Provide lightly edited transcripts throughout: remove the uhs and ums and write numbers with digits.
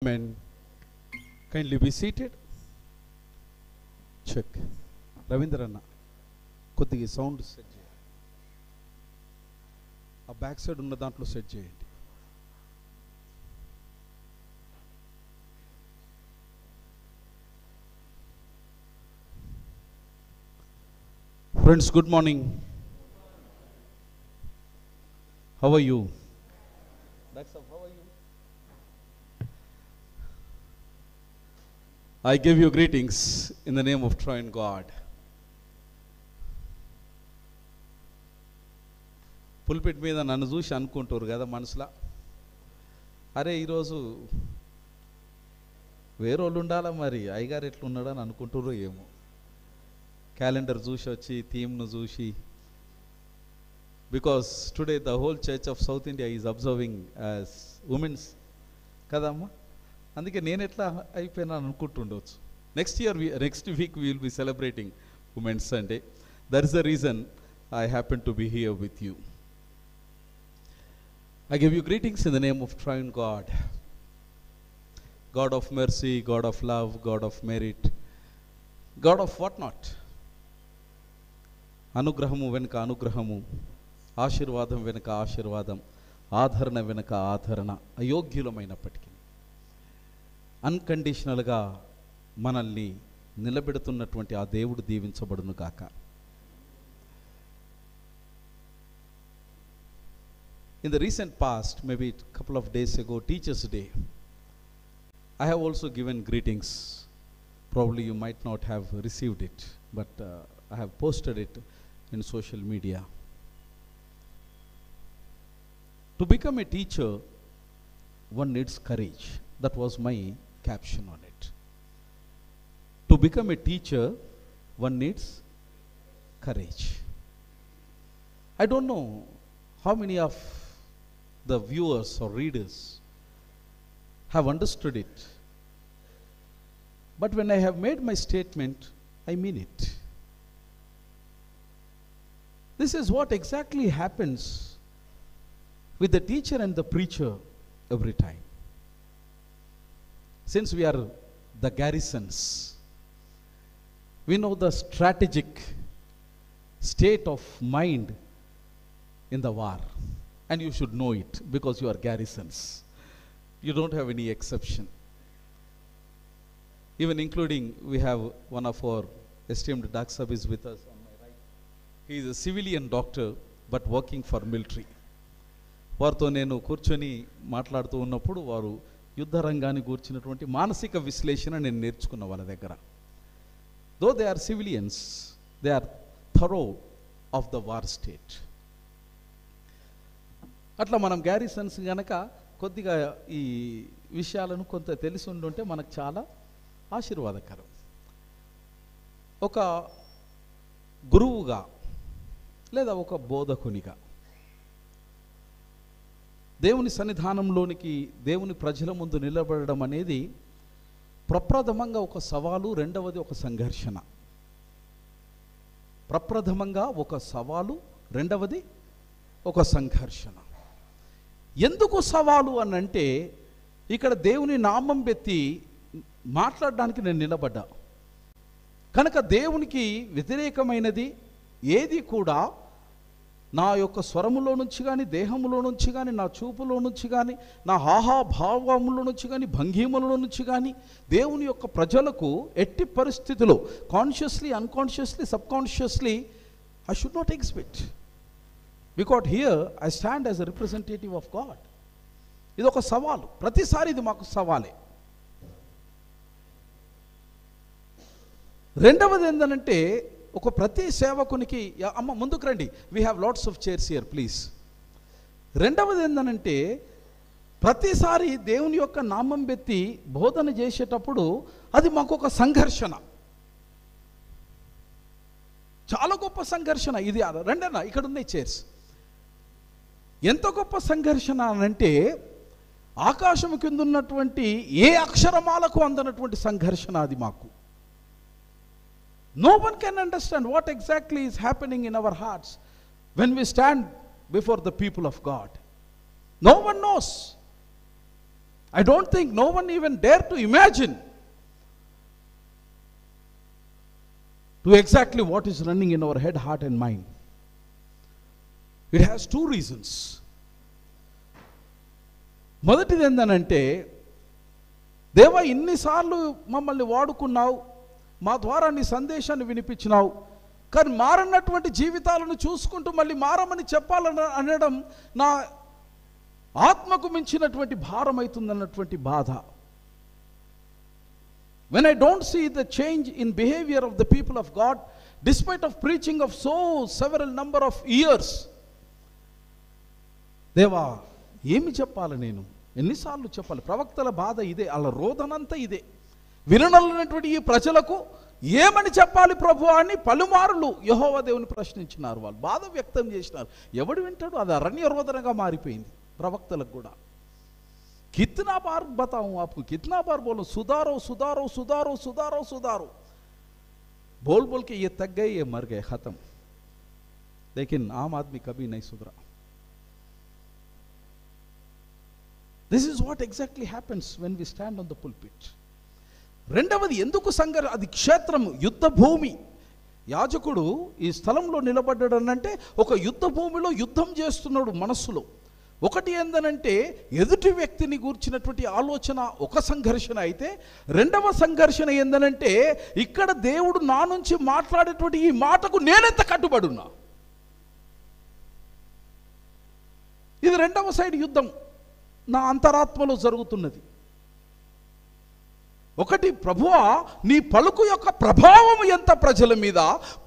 Amen. Kindly be seated. Check. Ravindrana, కొద్దిగా sound set చేయండి. ఆ బ్యాక్ సైడ్ ఉన్న దాంట్లో సెట్ చేయండి. Friends, good morning. How are you? How are you? I give you greetings in the name of Triune God. Pulpit మీద నన్ను చూసి అనుకుంటారు కదా మనసులో, అరే ఈరోజు వేరోళ్ళు ఉండాలా, మరి అయ్యగారు ఎట్లున్నాడు అని అనుకుంటారో ఏమో. క్యాలెండర్ చూసి వచ్చి థీమ్ను చూసి, because today the whole church of South India is observing as women's కదమ్మా, అందుకే నేను ఎట్లా అయిపోయినా అనుకుంటుండవచ్చు. Next week we will be celebrating women's Sunday. That is the reason I happen to be here with you. I give you greetings in the name of Triune God, God of mercy, God of love, God of merit, God of what not. అనుగ్రహము వెనుక అనుగ్రహము, ఆశీర్వాదం వెనుక ఆశీర్వాదం, ఆదరణ వెనుక ఆదరణ. అయోగ్యులమైనప్పటికీ అన్కండిషనల్గా మనల్ని నిలబెడుతున్నటువంటి ఆ దేవుడు దీవించబడును గాక. In the recent past, maybe a couple of days ago, Teachers' Day, I have also given greetings. Probably you might not have received it, but I have posted it in social media. To become a teacher, one needs courage. That was my caption on it. To become a teacher, one needs courage. I don't know how many of the viewers or readers have understood it, but when I have made my statement, I mean it. This is what exactly happens with the teacher and the preacher every time. Since we are the garrisons, we know the strategic state of mind in the war. And you should know it because you are garrisons. You don't have any exception. Even including, we have one of our esteemed Daksab is with us on my right. He is a civilian doctor but working for military. వారితో నేను కూర్చొని మాట్లాడుతూ ఉన్నప్పుడు వారు యుద్ధ రంగాన్ని కూర్చున్నటువంటి మానసిక విశ్లేషణ నేను నేర్చుకున్న వాళ్ళ దగ్గర. Though they are civilians, they are thorough of the war state. అట్లా మనం గ్యారిసన్స్ కనుక కొద్దిగా ఈ విషయాలను కొంత తెలిసి ఉండుంటే మనకు చాలా ఆశీర్వాదకరం. ఒక గురువుగా లేదా ఒక బోధకునిగా దేవుని సన్నిధానంలోనికి దేవుని ప్రజల ముందు నిలబడడం అనేది ప్రప్రథమంగా ఒక సవాలు, రెండవది ఒక సంఘర్షణ. ప్రప్రథమంగా ఒక సవాలు, రెండవది ఒక సంఘర్షణ. ఎందుకు సవాలు అని అంటే, ఇక్కడ దేవుని నామం పెట్టి మాట్లాడడానికి నేను నిలబడ్డా కనుక దేవునికి వ్యతిరేకమైనది ఏది కూడా నా యొక్క స్వరములో నుంచి కానీ, దేహములో నుంచి కానీ, నా చూపులో నుంచి కానీ, నా హాహాభావముల నుంచి కానీ, భంగిమల నుంచి కానీ దేవుని యొక్క ప్రజలకు ఎట్టి పరిస్థితుల్లో consciously, unconsciously, subconsciously I should not expect. Because here I stand as a representative of God. ఇది ఒక సవాలు, ప్రతిసారి ఇది మాకు సవాలే. రెండవది ఏంటంటే, ఒక ప్రతి సేవకునికి, అమ్మ ముందుకు రండి, we have lots of chairs here please. రెండవది ఏంటంటే, ప్రతిసారి దేవుని యొక్క నామం పెట్టి బోధన చేసేటప్పుడు అది మాకు ఒక సంఘర్షణ, చాలా గొప్ప సంఘర్షణ. ఇది రెండన్నా ఇక్కడ ఉన్నాయి చైర్స్. ఎంత గొప్ప సంఘర్షణ అంటే, ఆకాశం కింద ఉన్నటువంటి ఏ అక్షరమాలకు అందనటువంటి సంఘర్షణ అది మాకు. No one can understand what exactly is happening in our hearts when we stand before the people of God. No one knows. I don't think no one even dare to imagine to exactly what is running in our head, heart and mind. It has two reasons. మొదటిది ఏంటంటే, దేవా ఇన్నిసార్లు మమ్మల్ని వాడుకున్నావు, మా ద్వారా నీ సందేశాన్ని వినిపించినావు, కానీ మారన్నటువంటి జీవితాలను చూసుకుంటూ మళ్ళీ మారమని చెప్పాలని అనడం నా ఆత్మకు మించినటువంటి భారం అవుతుందన్నటువంటి బాధ. When I don't see the change in behavior of the people of God, despite of preaching of several number of years, దేవా ఏమి చెప్పాలి, నేను ఎన్నిసార్లు చెప్పాలి? ప్రవక్తల బాధ ఇదే, వాళ్ళ రోదనంతా ఇదే. విననటువంటి ఈ ప్రజలకు ఏమని చెప్పాలి ప్రభు అని పలుమార్లు యెహోవా దేవుని ప్రశ్నించినారు. వాళ్ళు బాధ వ్యక్తం చేసినారు. ఎవడు వింటాడు? అది అరణ్య రోదనగా మారిపోయింది ప్రవక్తలకు కూడా. कितना बार बताऊं आपको, कितना बार बोलो सुधारो सुधारो सुधारो सुधारो सुधारो, बोल बोल के ये थक गए, ये मर गए, खत्म. लेकिन आम आदमी कभी नहीं सुधरा. This is what exactly happens when we stand on the pulpit. రెండవది, ఎందుకు అది క్షేత్రము, యుద్ధ భూమి. యాజకుడు ఈ స్థలంలో నిలబడ్డాడనంటే ఒక యుద్ధ భూమిలో యుద్ధం చేస్తున్నాడు మనస్సులో. ఒకటి ఏందనంటే, ఎదుటి వ్యక్తిని గూర్చినటువంటి ఆలోచన ఒక సంఘర్షణ అయితే, రెండవ సంఘర్షణ ఏందనంటే, ఇక్కడ దేవుడు నా నుంచి మాట్లాడేటువంటి ఈ మాటకు నేనెంత కట్టుబడున్నా. ఇది రెండవ సైడ్ యుద్ధం నా అంతరాత్మలో జరుగుతున్నది. ఒకటి, ప్రభువా నీ పలుకు యొక్క ప్రభావం ఎంత ప్రజల మీద,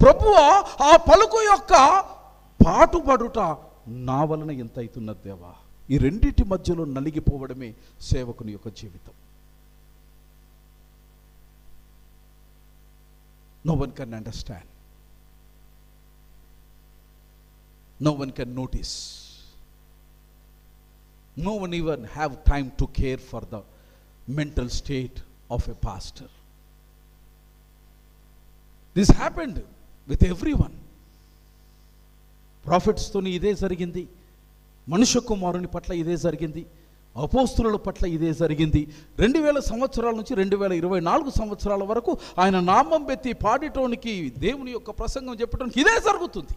ప్రభువా ఆ పలుకు యొక్క పాటుపడుట నా వలన ఎంత అవుతున్నది దేవా. ఈ రెండింటి మధ్యలో నలిగిపోవడమే సేవకుని యొక్క జీవితం. No one can understand. No one can notice. No one even have time to care for the mental state of a pastor. This happened with everyone. Profits తోని ఇదే జరిగింది, మనుష్య కుమారుని పట్ల ఇదే జరిగింది, అపోస్తుల పట్ల ఇదే జరిగింది. 2000 సంవత్సరాల నుంచి 2024 సంవత్సరాల వరకు ఆయన నామం పెట్టి పాడేటోనికి, దేవుని యొక్క ప్రసంగం చెప్పడానికి ఇదే జరుగుతుంది.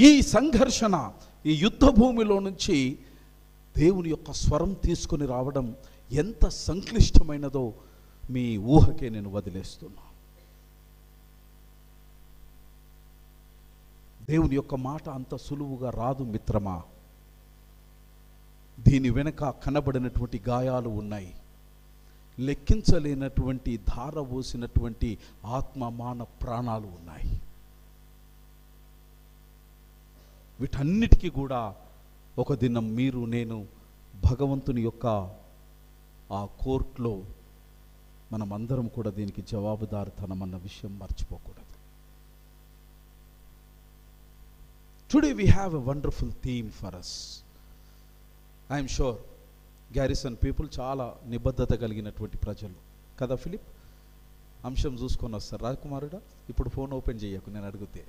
ఈ సంఘర్షణ, ఈ యుద్ధ భూమిలో నుంచి దేవుని యొక్క స్వరం తీసుకొని రావడం ఎంత సంక్లిష్టమైనదో మీ ఊహకే నేను వదిలేస్తున్నా. దేవుని యొక్క మాట అంత సులువుగా రాదు మిత్రమా. దీని వెనక కనబడినటువంటి గాయాలు ఉన్నాయి, లెక్కించలేనటువంటి ధార పోసినటువంటి ఆత్మ మాన ప్రాణాలు ఉన్నాయి. వీటన్నిటికీ కూడా ఒక దినం మీరు నేను భగవంతుని యొక్క ఆ కోర్టులో మనమందరం కూడా దీనికి జవాబుదారుతనం అన్న విషయం మర్చిపోకూడదు. Today we have a wonderful theme for us. I am sure Garrison people చాలా నిబద్ధత కలిగినటువంటి ప్రజలు కదా ఫిలిప్. అంశం చూసుకొని వస్తారు. రాజకుమారుడా, ఇప్పుడు ఫోన్ ఓపెన్ చేయకు నేను అడిగితే.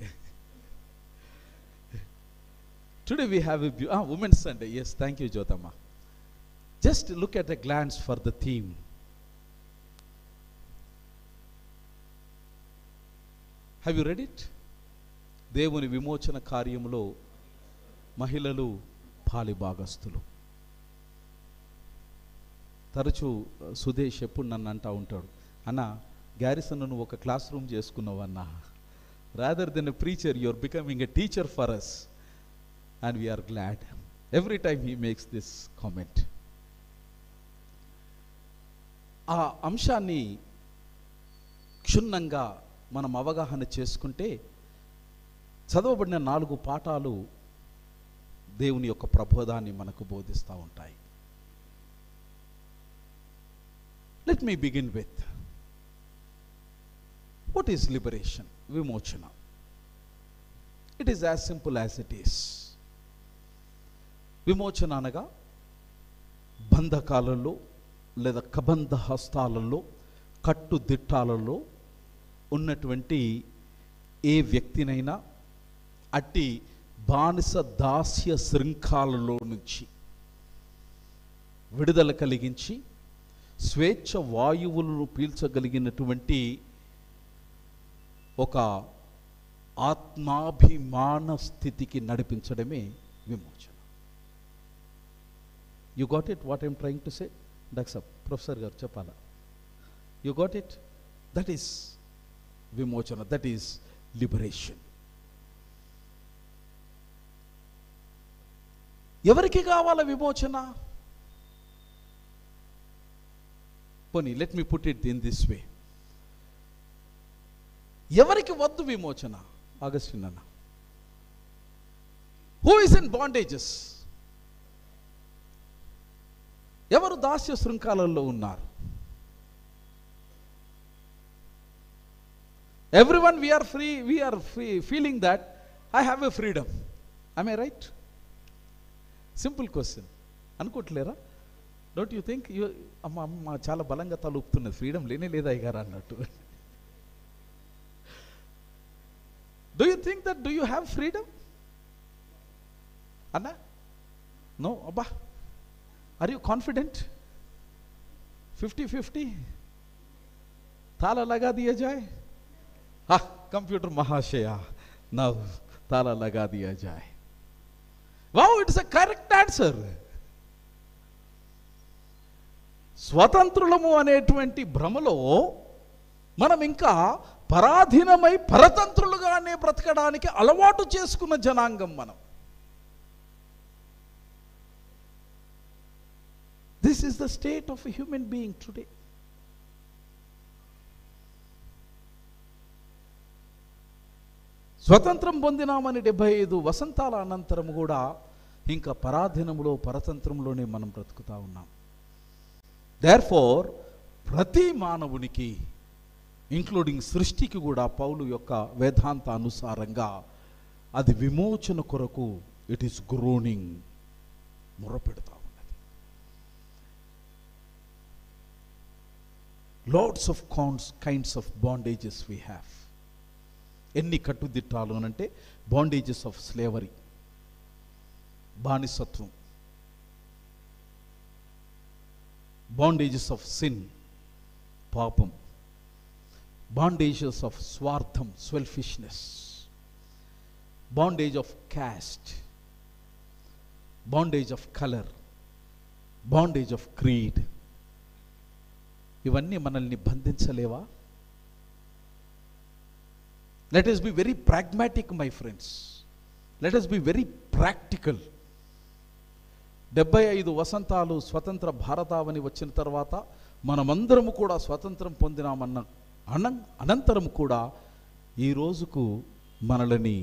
Today we have a Women's Sunday. Yes, thank you Jyotamma. Just look at a glance for the theme. Have you read it? దేవుని విమోచన కార్యములో మహిళలు పాలిభాగస్తులు. తరచూ సుదేష్ ఎప్పుడు నన్ను అంటూ ఉంటాడు, అన్న గ్యారిసన్ నువ్వు ఒక క్లాస్ రూమ్ చేసుకున్నావు అన్న. Rather than a preacher you are becoming a teacher for us and we're glad every time he makes this comment. ఆ అంశాన్ని క్షుణ్ణంగా మనం అవగాహన చేసుకుంటే చదవబడిన 4 పాఠాలు దేవుని యొక్క ప్రబోధాన్ని మనకు బోధిస్తూ ఉంటాయి. Let me begin with what is liberation, విమోచన. It is as simple as it is. విమోచన అనగా బంధకాలలో లేదా కబంధ హస్తాలలో, కట్టుదిట్టాలలో ఉన్నటువంటి ఏ వ్యక్తినైనా అట్టి బానిస దాస్య శృంఖాలలో నుంచి విడుదల కలిగించి స్వేచ్ఛ వాయువులను పీల్చగలిగినటువంటి ఒక ఆత్మాభిమాన స్థితికి నడిపించడమే విమోచన. You got it what I'm trying to say? Doctor professor గారు చెప్పాలా? You got it? That is విమోచన, దట్ ఈస్ లిబరేషన్. ఎవరికి కావాల విమోచన? పోనీ let me put it in this way. ఎవరికి వద్దు విమోచన? ఆగస్టిన్ అన్న, హూ ఇస్ ఇన్ బాండేజెస్? ఎవరు దాస్య శృంఖలాల్లో ఉన్నారు? Everyone, we are free, feeling that I have a freedom. Am I right? Simple question. అనుకోవట్లేరా? Don't you think? అమ్మ చాలా బలంగా తలుపుతున్నది, ఫ్రీడమ్ లేనే లేదా అయ్యారు అన్నట్టు. Do you think that, do you have freedom? Anna? No? Abba? Are you confident? 50-50? ताला लगा दिया जाए? कंप्यूटर महाशय, now ताला लगा दिया जाए. Wow, it's a correct answer. స్వతంత్రులము అనేటువంటి భ్రమలో మనం ఇంకా పరాధీనమై పరతంత్రులుగానే బ్రతకడానికి అలవాటు చేసుకున్న జనాంగం మనం. This is the state of a human being today. స్వతంత్రం పొందినామని 75 వసంతాల అనంతరం కూడా ఇంకా పరాధీనములో పరతంత్రంలోనే మనం బ్రతుకుతా ఉన్నాం. దేర్ఫోర్ ప్రతి మానవునికి, ఇంక్లూడింగ్ సృష్టికి కూడా పౌలు యొక్క వేదాంత అనుసారంగా అది విమోచన కొరకు ఇట్ ఈస్ గ్రోనింగ్, మొరపెడతా ఉన్నది. Lots of kinds of bondages we have. ఎన్ని కట్టుదిట్టాలు అనంటే బాండేజెస్ ఆఫ్ స్లేవరీ, బానిసత్వం, బాండేజెస్ ఆఫ్ సిన్, పాపం, బాండేజెస్ ఆఫ్ స్వార్థం, selfishness, bondage of caste, bondage of colour, bondage of creed. ఇవన్నీ మనల్ని బంధించలేవా? Let us be very pragmatic, my friends. Let us be very practical. 75 వసంతాలు స్వతంత్ర భారతావని వచ్చిన తర్వాత మనమందరము కూడా స్వతంత్రం పొందినామన్న అనంతరం కూడా ఈ రోజుకు మనల్ని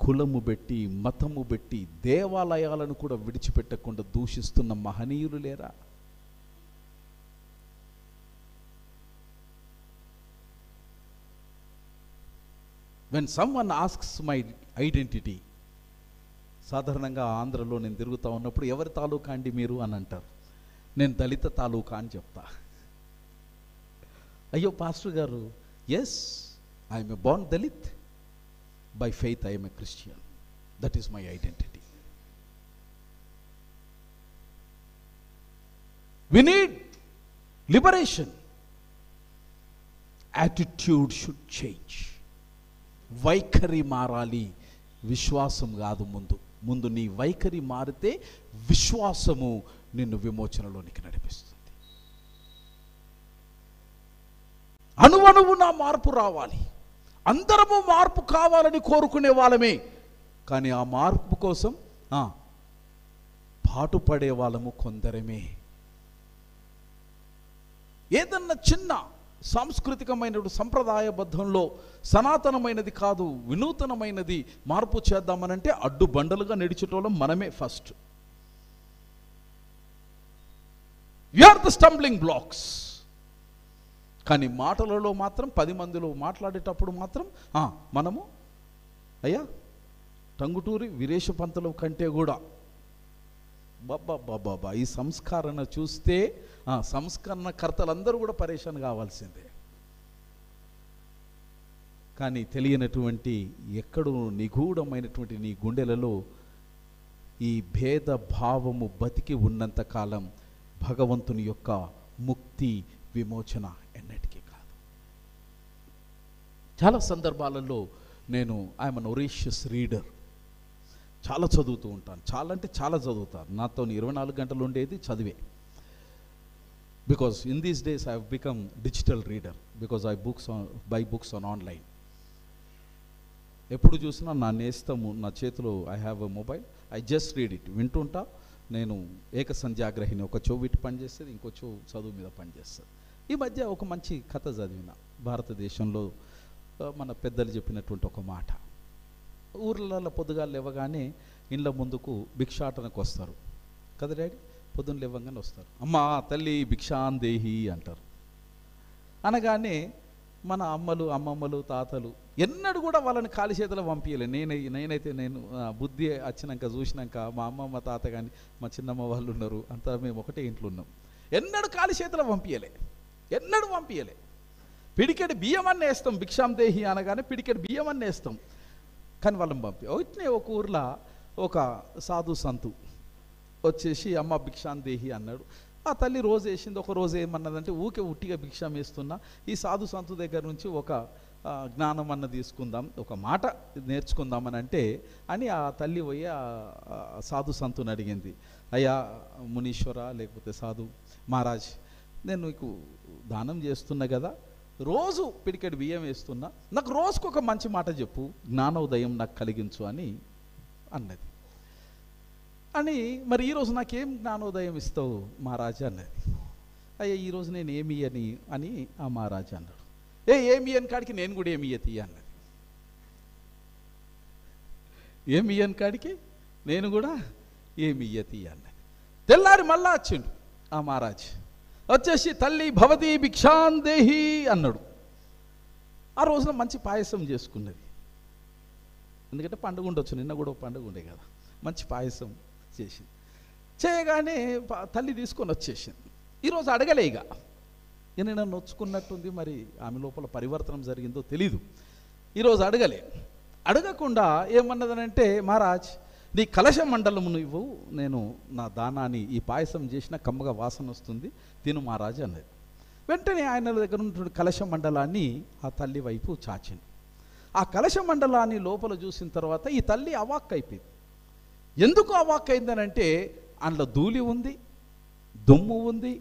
కులము పెట్టి, మతము పెట్టి, దేవాలయాలను కూడా విడిచిపెట్టకుండా దూషిస్తున్న మహనీయులు లేరా? When someone asks my identity, సాధారణంగా ఆంధ్రలో నేను తిరుగుతూ ఉన్నప్పుడు ఎవరి తాలూకా అండి మీరు అని అంటారు. నేను దళిత తాలూకా అని చెప్తా. అయ్యో పాస్టర్ గారు, yes, I'm a born Dalit, by faith I'm a Christian, that is my identity. We need liberation. Attitude should change. వైఖరి మారాలి, విశ్వాసం కాదు. ముందు నీ వైఖరి మారితే విశ్వాసము నిన్ను విమోచనలోనికి నడిపిస్తుంది. అణువణువున మార్పు రావాలి. అందరము మార్పు కావాలని కోరుకునే వాళ్ళమే, కానీ ఆ మార్పు కోసం పాటుపడే వాళ్ళము కొందరమే. ఏదన్నా చిన్న సాంస్కృతికమైన సంప్రదాయబద్ధంలో సనాతనమైనది కాదు, వినూతనమైనది మార్పు చేద్దామనంటే అడ్డు బండలుగా నడిచేటోళ్ళం మనమే first. You are the stumbling blocks. కానీ మాటలలో మాత్రం 10 మందిలో మాట్లాడేటప్పుడు మాత్రం మనము అయ్యా టంగుటూరి వీరేశ పంతుల కంటే కూడా బాబా ఈ సంస్కరణ చూస్తే సంస్కరణకర్తలందరూ కూడా పరేషాన్ కావాల్సిందే. కానీ తెలియనటువంటి ఎక్కడో నిగూఢమైనటువంటి నీ గుండెలలో ఈ భేద భావము బతికి ఉన్నంత కాలం భగవంతుని యొక్క ముక్తి విమోచన ఎన్నటికీ కాదు. చాలా సందర్భాలలో నేను ఐఎమ్ అన్ ఒరేషియస్ రీడర్, చాలా చదువుతూ ఉంటాను. చాలా అంటే చాలా చదువుతాను. నాతో 24 గంటలు ఉండేది చదివే. Because in these days I have become digital reader because I buy books on online. ఎప్పుడు చూసినా నా నేస్తము నా చేతిలో, I have a mobile, I just read it, వింటుంటా. నేను ఏకసంధ్యాగ్రహిని, ఒక చెవు ఇటు పనిచేస్తుంది, ఇంకో చెవు చదువు మీద పనిచేస్తుంది. ఈ మధ్య ఒక మంచి కథ చదివిన, భారతదేశంలో మన పెద్దలు చెప్పినటువంటి ఒక మాట. ఊర్లలో పొద్దుగాలు లేవగానే ఇండ్ల ముందుకు భిక్షాటనకు వస్తారు కదా డాడీ, పొద్దున్న లేవగానే వస్తారు. అమ్మ తల్లి భిక్షాందేహి అంటారు. అనగానే మన అమ్మమ్మలు తాతలు ఎన్నడూ కూడా వాళ్ళని ఖాళీ చేతిలో పంపించలే. నేనైతే బుద్ధి వచ్చినాక చూసినాక మా అమ్మమ్మ తాత కానీ మా చిన్నమ్మ వాళ్ళు ఉన్నారు, అంతా మేము ఒకటే ఇంట్లో ఉన్నాం. ఎన్నడూ ఖాళీ చేతిలో పంపించలే, ఎన్నడూ పంపించలే. పిడికెడు బియ్యం అన్నీ వేస్తాం, భిక్షాందేహి అనగానే పిడికెడు బియ్యం అన్నీ వేస్తాం, కానీ వాళ్ళని వచ్చినాయి. ఒక ఊర్లో ఒక సాధు సంతు వచ్చేసి అమ్మ భిక్షాందేహి అన్నాడు. ఆ తల్లి రోజు వేసింది. ఒక రోజు ఏమన్నదంటే, ఊకే ఉట్టిగా భిక్షం వేస్తున్నా, ఈ సాధు సంతు దగ్గర నుంచి ఒక జ్ఞానం అన్న తీసుకుందాం, ఒక మాట నేర్చుకుందామని అంటే అని ఆ తల్లి పోయి ఆ సాధు సంతుని అడిగింది. అయ్యా మునీశ్వర, లేకపోతే సాధు మహారాజ్, నేను నీకు దానం చేస్తున్నా కదా, రోజు పిడికెడు బియ్యం వేస్తున్నా, నాకు రోజుకు ఒక మంచి మాట చెప్పు, జ్ఞానోదయం నాకు కలిగించు అని అన్నది. అని మరి ఈరోజు నాకేం జ్ఞానోదయం ఇస్తావు మహారాజా అన్నది. అయ్యా ఈరోజు నేను ఏమి అని ఆ మహారాజా అన్నాడు. ఏమి అని కాడికి నేను కూడా ఏమి ఇయ్యతి అన్నది. ఏమి ఇయ్యని కాడికి నేను కూడా ఏమి ఇయ్యతి అన్నది. తెల్లారి మళ్ళా వచ్చిండు ఆ మహారాజ్. వచ్చేసి తల్లి భవతి భిక్షాందేహి అన్నాడు. ఆ రోజున మంచి పాయసం చేసుకున్నది, ఎందుకంటే పండుగ ఉండొచ్చు, నిన్న కూడా పండుగ ఉండే కదా. మంచి పాయసం చేసింది. చేయగానే తల్లి తీసుకొని వచ్చేసింది. ఈరోజు అడగలే, ఇక నేను నొచ్చుకున్నట్టుంది, మరి ఆమె లోపల పరివర్తనం జరిగిందో తెలీదు. ఈరోజు అడగలే. అడగకుండా ఏమన్నదనంటే, మహారాజ్ నీ కలశ మండలము నువ్వు, నేను నా దానాన్ని ఈ పాయసం చేసిన కమ్మగా వాసన వస్తుంది, తిను మహారాజు అన్నది. వెంటనే ఆయన దగ్గర ఉన్నటువంటి కలశ మండలాన్ని ఆ తల్లి వైపు చాచింది. ఆ కలశ మండలాన్ని లోపల చూసిన తర్వాత ఈ తల్లి అవాక్ అయిపోయింది. ఎందుకు అవాక్ అయిందనంటే, అందులో ధూళి ఉంది, దుమ్ము ఉంది,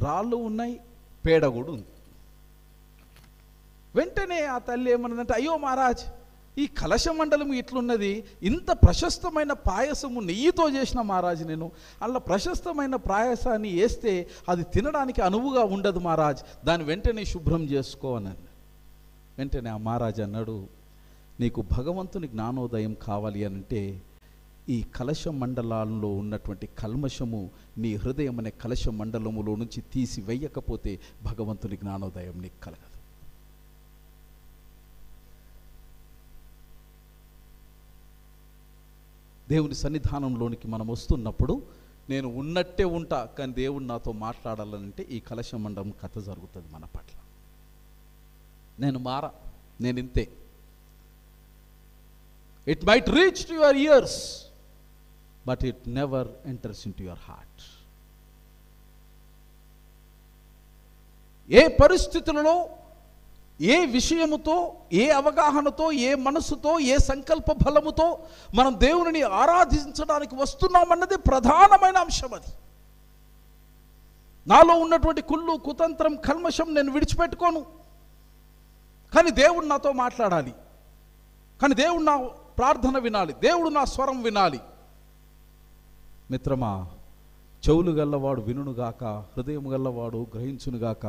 రాళ్ళు ఉన్నాయి, పేడ కూడా ఉంది. వెంటనే ఆ తల్లి ఏమన్నదంటే, అయ్యో మహారాజ్, ఈ కలశ మండలం ఇట్లున్నది, ఇంత ప్రశస్తమైన పాయసము నెయ్యితో చేసిన మహారాజు, నేను అలా ప్రశస్తమైన పాయసాన్ని వేస్తే అది తినడానికి అనువుగా ఉండదు మహారాజ్, దాన్ని వెంటనే శుభ్రం చేసుకో అన్నాడు. వెంటనే ఆ మహారాజు అన్నాడు, నీకు భగవంతుని జ్ఞానోదయం కావాలి అంటే ఈ కలశ మండలాల్లో ఉన్నటువంటి కల్మషము నీ హృదయం అనే కలశ మండలములో నుంచి తీసి వెయ్యకపోతే భగవంతుని జ్ఞానోదయం నీకు కలగదు. దేవుని సన్నిధానంలోనికి మనం వస్తున్నప్పుడు నేను ఉన్నట్టే ఉంటా, కానీ దేవుడు నాతో మాట్లాడాలంటే ఈ కలశ మండలం కథ జరుగుతుంది మన పట్ల. నేను ఇంతే. It might reach to your ears but it never enters in to your heart. ఏ పరిస్థితులలో, ఏ విషయముతో, ఏ అవగాహనతో, ఏ మనసుతో, ఏ సంకల్ప బలముతో మనం దేవునిని ఆరాధించడానికి వస్తున్నామన్నది ప్రధానమైన అంశం. అది నాలో ఉన్నటువంటి కుళ్ళు, కుతంత్రం, కల్మషం నేను విడిచిపెట్టుకోను, కానీ దేవుడు నాతో మాట్లాడాలి, కానీ దేవుడు నా ప్రార్థన వినాలి, దేవుడు నా స్వరం వినాలి. మిత్రమా, చెవులు గల్లవాడు వినుగాక, హృదయం గల్లవాడు గ్రహించునుగాక,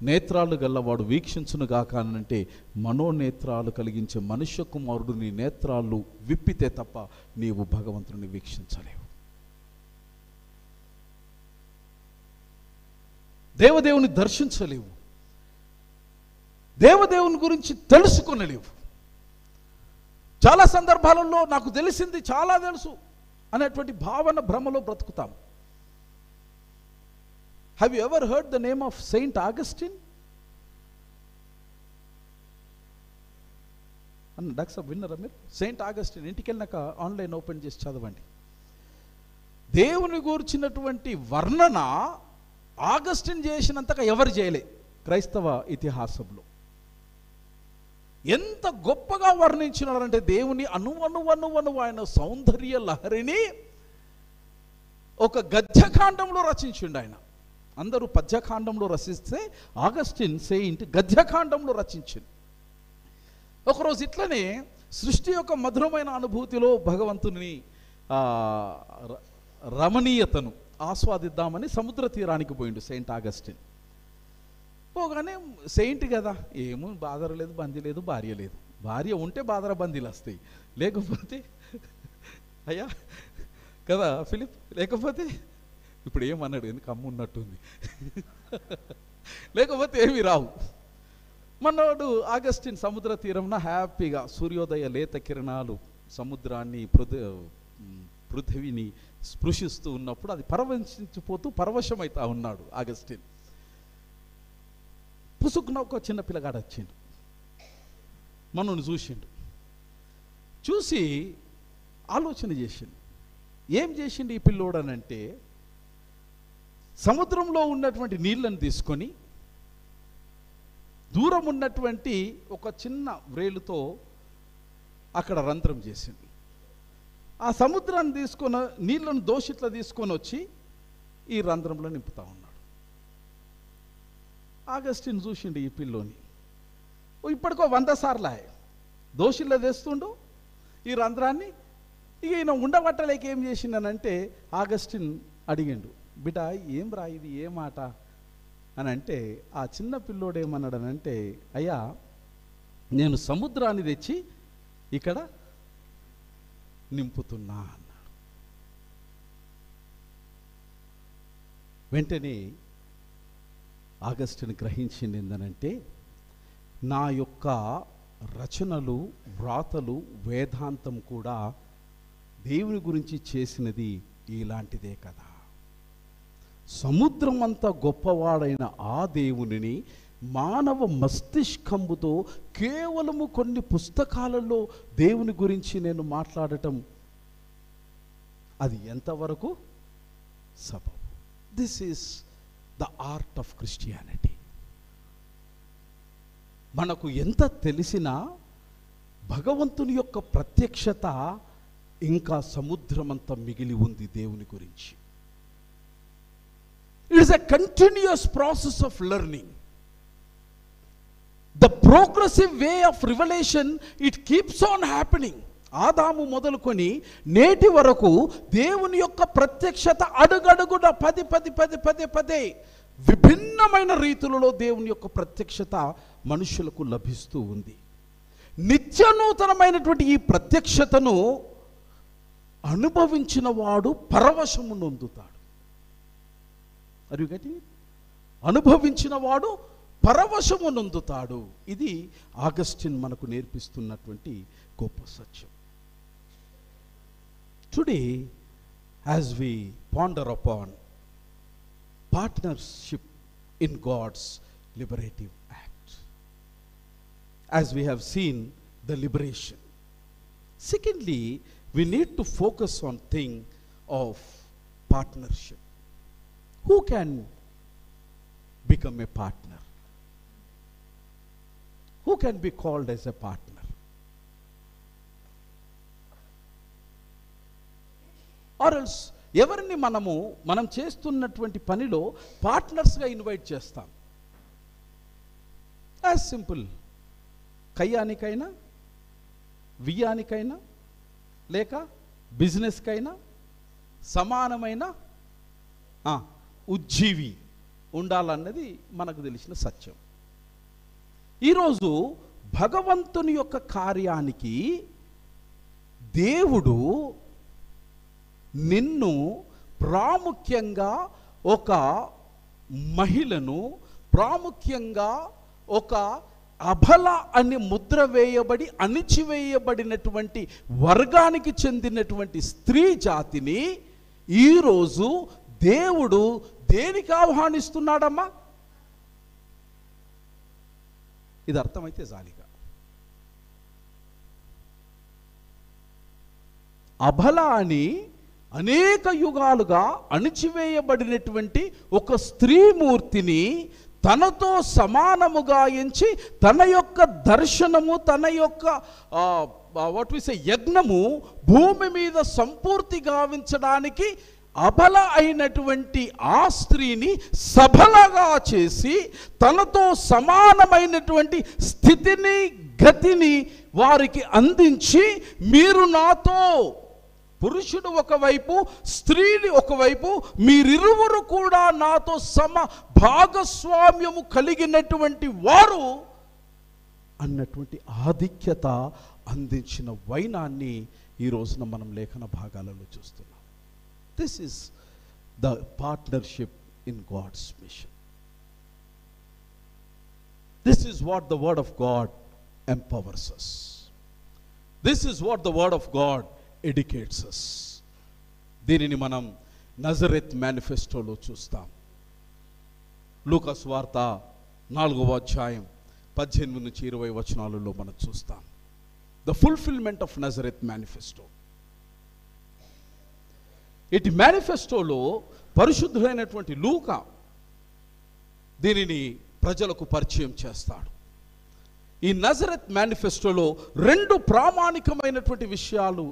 నేత్రాలు గల్లవాడు వీక్షించునుగాక అనంటే, మనోనేత్రాలు కలిగించే మనుష్య కుమారుడు నీ నేత్రాలు విప్పితే తప్ప నీవు భగవంతుని వీక్షించలేవు. దేవదేవుని దర్శించలేవు, దేవదేవుని గురించి తెలుసుకొనలేవు. చాలా సందర్భాలలో నాకు తెలిసింది చాలా తెలుసు అనేటువంటి భావన భ్రమలో బ్రతుకుతాం. Have you ever heard the name of saint Augustine? అన్న డాక్టర్ విన్నారా మీరు? సెయింట్ ఆగస్టిన్ ఇంటికి వెళ్ళినాక ఆన్లైన్ ఓపెన్ చేసి చదవండి. దేవుని గూర్చినటువంటి వర్ణన ఆగస్టిన్ చేసినంతగా ఎవరు చేయలే క్రైస్తవ ఇతిహాసంలో. ఎంత గొప్పగా వర్ణించినారంటే దేవుని అణువణువణువణువు ఆయన సౌందర్య లహరిని ఒక గద్యకాండంలో రచించిండు ఆయన. అందరూ పద్యకాండంలో రచిస్తే ఆగస్టిన్ సెయింట్ గద్యకాండంలో రచించింది. ఒకరోజు ఇట్లనే సృష్టి యొక్క మధురమైన అనుభూతిలో భగవంతుని రమణీయతను ఆస్వాదిద్దామని సముద్ర తీరానికి పోయిండు సెయింట్ ఆగస్టిన్. పోగానే సెయింట్ కదా, ఏమో బాధర లేదు, బందీ లేదు, భార్య లేదు. భార్య ఉంటే బాధర బందీలు వస్తాయి, లేకపోతే అయ్యా కదా ఫిలిప్, లేకపోతే ఇప్పుడు ఏమన్నాడు, ఎందుకు అమ్మున్నట్టుంది, లేకపోతే ఏమి రావు. మనోడు ఆగస్టిన్ సముద్ర తీరంన హ్యాపీగా సూర్యోదయ లేత కిరణాలు సముద్రాన్ని పృథివిని స్పృశిస్తూ ఉన్నప్పుడు అది పరవశించిపోతూ పరవశమవుతా ఉన్నాడు ఆగస్టిన్. పుసుకున ఒక చిన్న పిల్లగాడు వచ్చిండు, మనల్ని చూసిండు. చూసి ఆలోచన చేసిండు. ఏం చేసిండు ఈ పిల్లోడనంటే, సముద్రంలో ఉన్నటువంటి నీళ్ళని తీసుకొని దూరం ఉన్నటువంటి ఒక చిన్న వ్రేలుతో అక్కడ రంధ్రం చేసింది. ఆ సముద్రాన్ని తీసుకొని నీళ్ళను దోషిట్లా తీసుకొని వచ్చి ఈ రంధ్రంలో నింపుతా ఉన్నాడు. ఆగస్టిన్ చూసిండు ఈ పిల్లోని. ఇప్పటికో 100 సార్లు దోషిలో తెస్తుండు ఈ రంధ్రాన్ని. ఇక ఈయన ఉండబట్టలేక ఏం చేసిండనంటే ఆగస్టిన్ అడిగిండు, బిడ్డ ఏం రా ఇది, ఏ మాట అని అంటే, ఆ చిన్న పిల్లోడు ఏమన్నాడనంటే, అయ్యా నేను సముద్రాన్ని తెచ్చి ఇక్కడ నింపుతున్నా అన్నాడు. వెంటనే ఆగస్టిన్ గ్రహించింది ఏందనంటే, నా యొక్క రచనలు, వ్రాతలు, వేదాంతం కూడా దేవుని గురించి చేసినది ఇలాంటిదే కదా. సముద్రం అంత గొప్పవాడైన ఆ దేవునిని మానవ మస్తిష్కంబుతో కేవలము కొన్ని పుస్తకాలలో దేవుని గురించి నేను మాట్లాడటం అది ఎంతవరకు సబబు? This is the art of Christianity. మనకు ఎంత తెలిసినా భగవంతుని యొక్క ప్రత్యక్షత ఇంకా సముద్రమంతా మిగిలి ఉంది దేవుని గురించి. It is a continuous process of learning. The progressive way of revelation, it keeps on happening. ఆదాము మొదలుకొని నేటి వరకు దేవుని యొక్క ప్రత్యక్షత అడుగడుగున పదే విభిన్నమైన రీతులలో దేవుని యొక్క ప్రత్యక్షత మనుషులకు లభిస్తూ ఉంది. నిత్యనూతనమైనటువంటి ఈ ప్రత్యక్షతను అనుభవించిన వాడు పరవశము నొందుతాడు. అనుభవించిన వాడు పరవశము నొందుతాడు. ఇది ఆగస్టిన్ మనకు నేర్పిస్తున్నటువంటి గొప్ప సత్యం. Today as we ponder upon partnership in God's liberative act, as we have seen the liberation. Secondly, we need to focus on thing of partnership. Who can become a partner? Who can be called as a partner? Or else ఎవరిని మనం చేస్తున్నటువంటి పనిలో పార్ట్నర్స్గా invite చేస్తాం. As simple, కయ్యానికైనా, వియ్యానికైనా, లేక బిజినెస్కైనా సమానమైన ఉజ్జీవి ఉండాలన్నది మనకు తెలిసిన సత్యం. ఈరోజు భగవంతుని యొక్క కార్యానికి దేవుడు నిన్ను ప్రాముఖ్యంగా ఒక మహిళను, ప్రాముఖ్యంగా ఒక అబల అని ముద్ర వేయబడి అణిచివేయబడినటువంటి వర్గానికి చెందినటువంటి స్త్రీ జాతిని ఈరోజు దేవుడు దేనికి ఆహ్వానిస్తున్నాడమ్మా? ఇది అర్థమైతే జాలిగా. అబల అని అనేక యుగాలుగా అణిచివేయబడినటువంటి ఒక స్త్రీమూర్తిని తనతో సమానముగా ఎంచి తన యొక్క దర్శనము, తన యొక్క యజ్ఞము భూమి మీద సంపూర్తి గావించడానికి అబల అయినటువంటి ఆ స్త్రీని సబలగా చేసి తనతో సమానమైనటువంటి స్థితిని, గతిని వారికి అందించి, మీరు నాతో, పురుషుడు ఒకవైపు, స్త్రీని ఒకవైపు, మీరిరువురు కూడా నాతో భాగస్వామ్యము కలిగినటువంటి వారు అన్నటువంటి ఆధిక్యత అందించిన వైనాన్ని ఈ రోజున మనం లేఖన భాగాలలో చూస్తున్నాం. This is the partnership in God's mission. This is what the word of God empowers us. This is what the word of God educates us. దీనిని మనం నజరెత్ మేనిఫెస్టోలో చూస్తాం. లూకా సువార్త 4వ అధ్యాయం 18 నుంచి 20 వచనాలలో మనం చూస్తాం. The fulfilment of నజరెత్ manifesto. ఇటు మేనిఫెస్టోలో పరిశుద్ధుడైనటువంటి లూకా దీనిని ప్రజలకు పరిచయం చేస్తాడు. ఈ నజరెత్ మేనిఫెస్టోలో 2 ప్రామాణికమైనటువంటి విషయాలు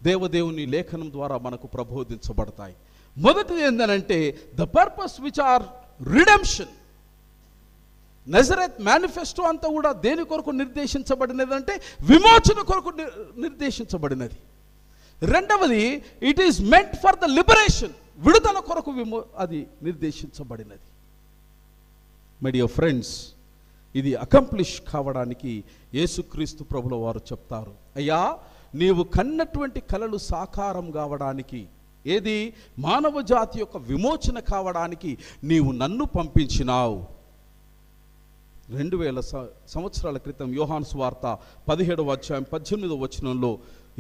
దేవదేవుని లేఖనం ద్వారా మనకు ప్రబోధించబడతాయి. మొదటిది ఏంటంటే the purpose which are redemption. Nazareth manifesto అంతా కూడా దేని కొరకు నిర్దేశించబడినది అంటే విమోచన కొరకు నిర్దేశించబడినది. రెండవది it is meant for the liberation, విడుదల కొరకు అది నిర్దేశించబడినది. మై డియర్ ఫ్రెండ్స్, ఇది అకంప్లిష్ కావడానికి యేసుక్రీస్తు ప్రభుల వారు చెప్తారు, అయ్యా నీవు కన్నటువంటి కలలు సాకారం కావడానికి, ఏది మానవ జాతి యొక్క విమోచన కావడానికి నీవు నన్ను పంపించినావు. 2000 సంవత్సరాల క్రితం యోహాను సువార్త 17వ అధ్యాయం 18వ వచనంలో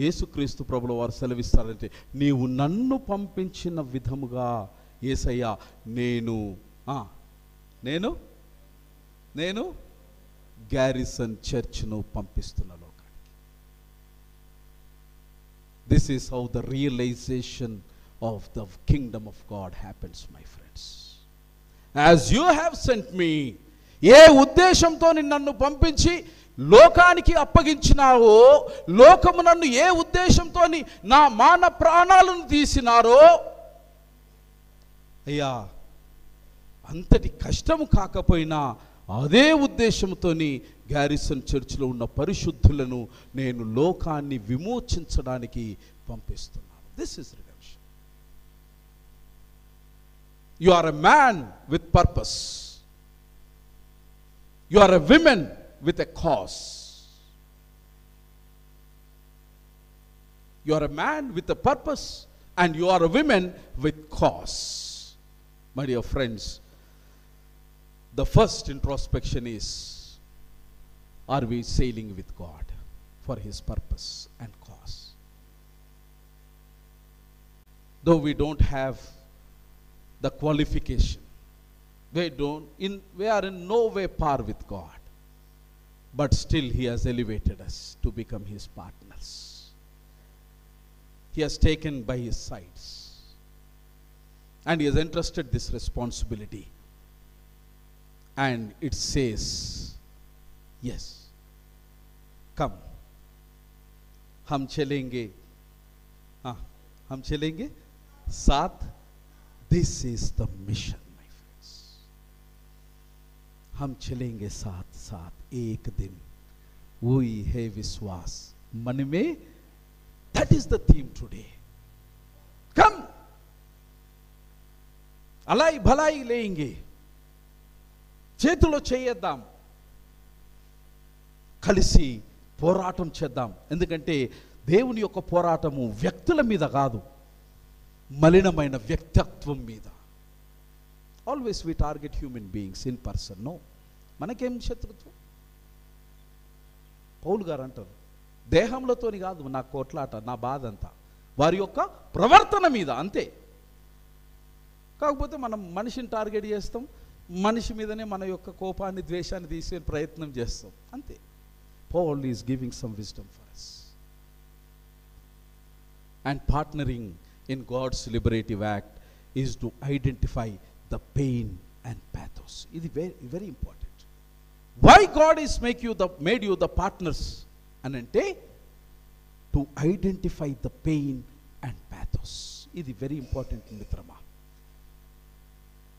యేసుక్రీస్తు ప్రభుల వారు సెలవిస్తారంటే, నీవు నన్ను పంపించిన విధముగా యేసయ్యా నేను గ్యారిసన్ చర్చ్ను పంపిస్తున్న లోకానికి. This is how the realisation of the kingdom of God happens my friends. As you have sent me, ఏ ఉద్దేశంతో నన్ను పంపించి లోకానికి అప్పగించినావో, లోకము నన్ను ఏ ఉద్దేశంతో నా మాన ప్రాణాలను తీసినారో, అయ్యా అంతటి కష్టము కాకపోయినా అదే ఉద్దేశంతో గ్యారిసన్ చర్చిలో ఉన్న పరిశుద్ధులను నేను లోకాన్ని విమోచించడానికి పంపిస్తున్నాను. This is redemption. You are a man with purpose. You are a women with a cause. You are a man with a purpose and you are a women with cause. My dear friends, the first introspection is, are we sailing with God for His purpose and cause? Though we don't have the qualification, we are in no way par with God, but still He has elevated us to become His partners. He has taken by His sides and He has entrusted this responsibility. And it says, yes, come, हम चलेंगे साथ. This is the mission, my friends. हम चलेंगे साथ साथ एक दिन, वही है विश्वास मन में. That is the theme today. Come, Alai भलाई लेंगे, చేతిలో చేద్దాం, కలిసి పోరాటం చేద్దాం. ఎందుకంటే దేవుని యొక్క పోరాటము వ్యక్తుల మీద కాదు, మలినమైన వ్యక్తిత్వం మీద. Always we target human beings in person. No, మనకేం శత్రుత్వం? పౌలు గారు అంటారు, దేహంలోతోని కాదు నా కోట్లాట, నా బాధ అంతా వారి యొక్క ప్రవర్తన మీద, అంతే. కాకపోతే మనం మనిషిని టార్గెట్ చేస్తాం, మనిషి మీదనే మన యొక్క కోపాన్ని, ద్వేషాన్ని తీసే ప్రయత్నం చేస్తాం, అంతే. Paul is giving some wisdom for us and partnering in God's liberative act is to identify the pain and pathos. It is very, very important. Why God is made you the partners anante to identify the pain and pathos. It is very important, mitrama.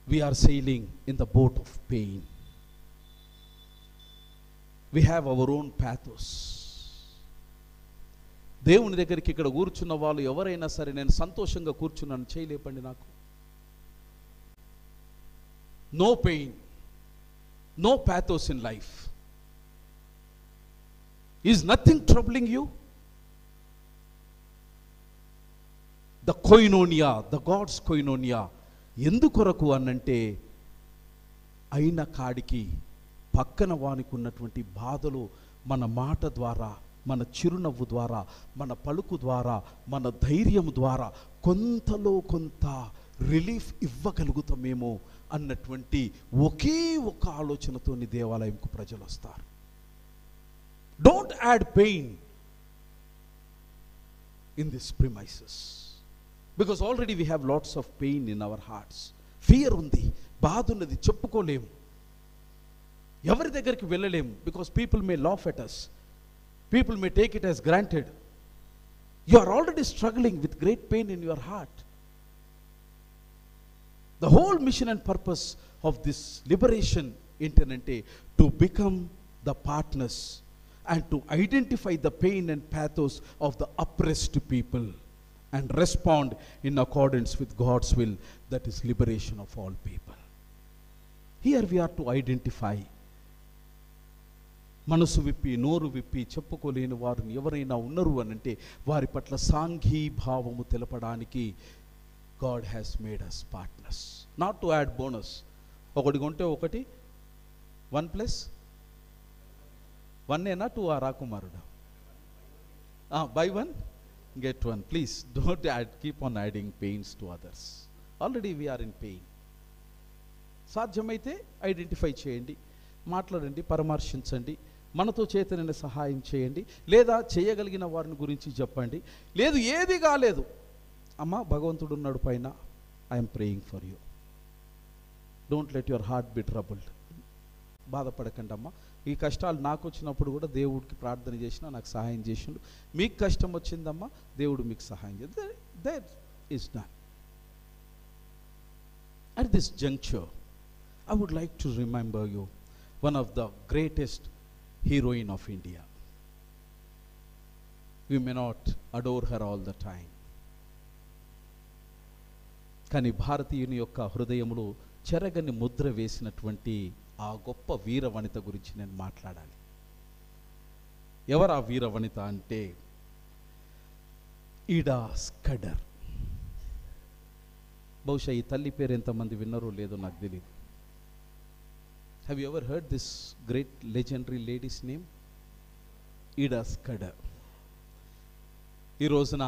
We are sailing in the boat of pain. We have our own pathos. దేవుని దగ్గరికి ఇక్కడ కూర్చున్న వాళ్ళు ఎవరైనా సరే నేను సంతోషంగా కూర్చున్నాను చేయలేపండి నాకు. No pain, no pathos in life. Is nothing troubling you? The koinonia, the God's koinonia, ఎందుకొరకు అనంటే అయిన కాడికి పక్కన వానికి ఉన్నటువంటి బాధలు మన మాట ద్వారా, మన చిరునవ్వు ద్వారా, మన పలుకు ద్వారా, మన ధైర్యం ద్వారా కొంతలో కొంత రిలీఫ్ ఇవ్వగలుగుతామేమో అన్నటువంటి ఒకే ఒక ఆలోచనతోని దేవాలయంకు ప్రజలు వస్తారు. Don't add pain in this premises because already we have lots of pain in our hearts. Fear ఉంది, బాధ ఉన్నది, చెప్పుకోలేము, ఎవరి దగ్గరికి వెళ్ళలేము. Because people may laugh at us, people may take it as granted. You are already struggling with great pain in your heart. The whole mission and purpose of this liberation ఏంటంటే to become the partners and to identify the pain and pathos of the oppressed people and respond in accordance with God's will, that is liberation of all people. Here we are to identify. మనసు విప్పి నోరు విప్పి చెప్పుకోలేని వారిని ఎవరైనా ఉన్నారు అనంటే వారి పట్ల సాంఘీభావము తెలపడానికి God has made us partners, not to add bonus. ఒకటి కొంటే ఒకటి 1+1 ఏనా 2 ఆ రాకుమారుడా? Buy 1 get 1. Please don't keep on adding pains to others. Already we are in pain. సాధ్యమైతే ఐడెంటిఫై చేయండి, మాట్లాడండి, పరామర్శించండి, మనతో చేతనైన సహాయం చేయండి, లేదా చేయగలిగిన వారిని గురించి చెప్పండి. లేదు ఏది కాలేదు, అమ్మ భగవంతుడు ఉన్నాడు పైన, I'm praying for you, don't let your heart B troubled. బాధపడకండి అమ్మ, ఈ కష్టాలు నాకు వచ్చినప్పుడు కూడా దేవుడికి ప్రార్థన చేసినా నాకు సహాయం చేసిండు. మీకు కష్టం వచ్చిందమ్మా, దేవుడు మీకు సహాయం చేస్తాడు. That is done. At this juncture, I would like to remember you one of the greatest heroine of India. We may not adore her all the time, కానీ భారతీయుని యొక్క హృదయములో చెరగని ముద్ర వేసినటువంటి ఆ గొప్ప వీరవనిత గురించి నేను మాట్లాడాలి. ఎవరు ఆ వీరవనిత అంటే ఇడా స్కడర్. బహుశా ఈ తల్లి పేరు ఎంతమంది విన్నారో లేదో నాకు తెలియదు. Have you ever heard this great legendary ladies name? ఇడా స్కడర్. ఈ రోజున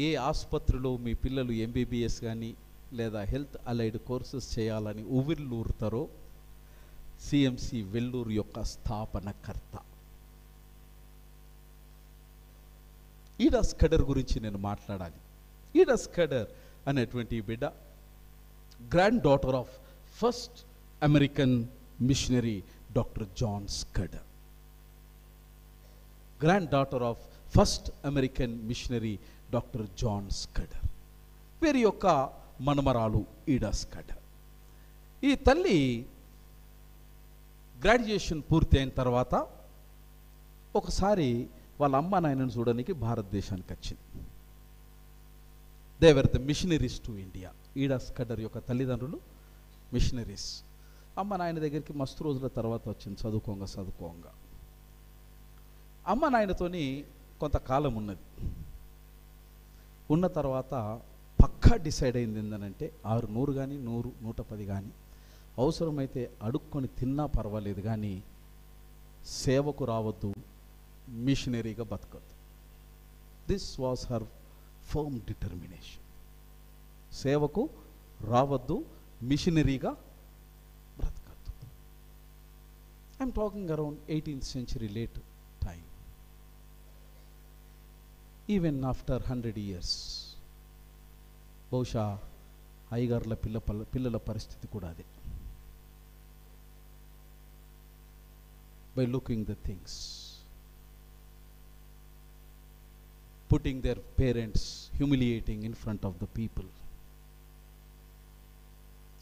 ఏ ఆసుపత్రిలో మీ పిల్లలు ఎంబీబీఎస్ కానీ లేదా హెల్త్ అలైడ్ కోర్సెస్ చేయాలని ఉవ్విళ్ళూరుతారో సిఎంసి వెల్లూరు యొక్క స్థాపనకర్త ఇడా స్కడర్ గురించి నేను మాట్లాడాలి. ఇడా స్కడర్ అనేటువంటి బిడ్డ granddaughter of first American missionary doctor John Scudder. Granddaughter of first American missionary doctor John Scudder. వీరి యొక్క మనమరాలు ఇడా స్కడర్. ఈ తల్లి గ్రాడ్యుయేషన్ పూర్తి అయిన తర్వాత ఒకసారి వాళ్ళ అమ్మ నాయనను చూడడానికి భారతదేశానికి వచ్చింది. They were the missionaries to India. ఇడా స్కడర్ యొక్క తల్లిదండ్రులు మిషనరీస్. అమ్మ నాయన దగ్గరికి మస్తు రోజుల తర్వాత వచ్చింది చదువుకోంగా. అమ్మ నాయనతోని కొంతకాలం ఉన్నది. ఉన్న తర్వాత పక్కా డిసైడ్ అయింది ఏంటంటే 600 కానీ 100, 110 కానీ అవసరమైతే అడుక్కొని తిన్నా పర్వాలేదు కానీ సేవకు రావద్దు, మిషనరీగా బతకద్దు. This was her firm determination. సేవకు రావద్దు, మిషనరీగా బ్రతకద్దు. I'm talking around 18th century late time. Even after 100 years, బహుశా అయ్యగారుల పిల్లల పరిస్థితి కూడా అదే. By looking the things, putting their parents humiliating in front of the people,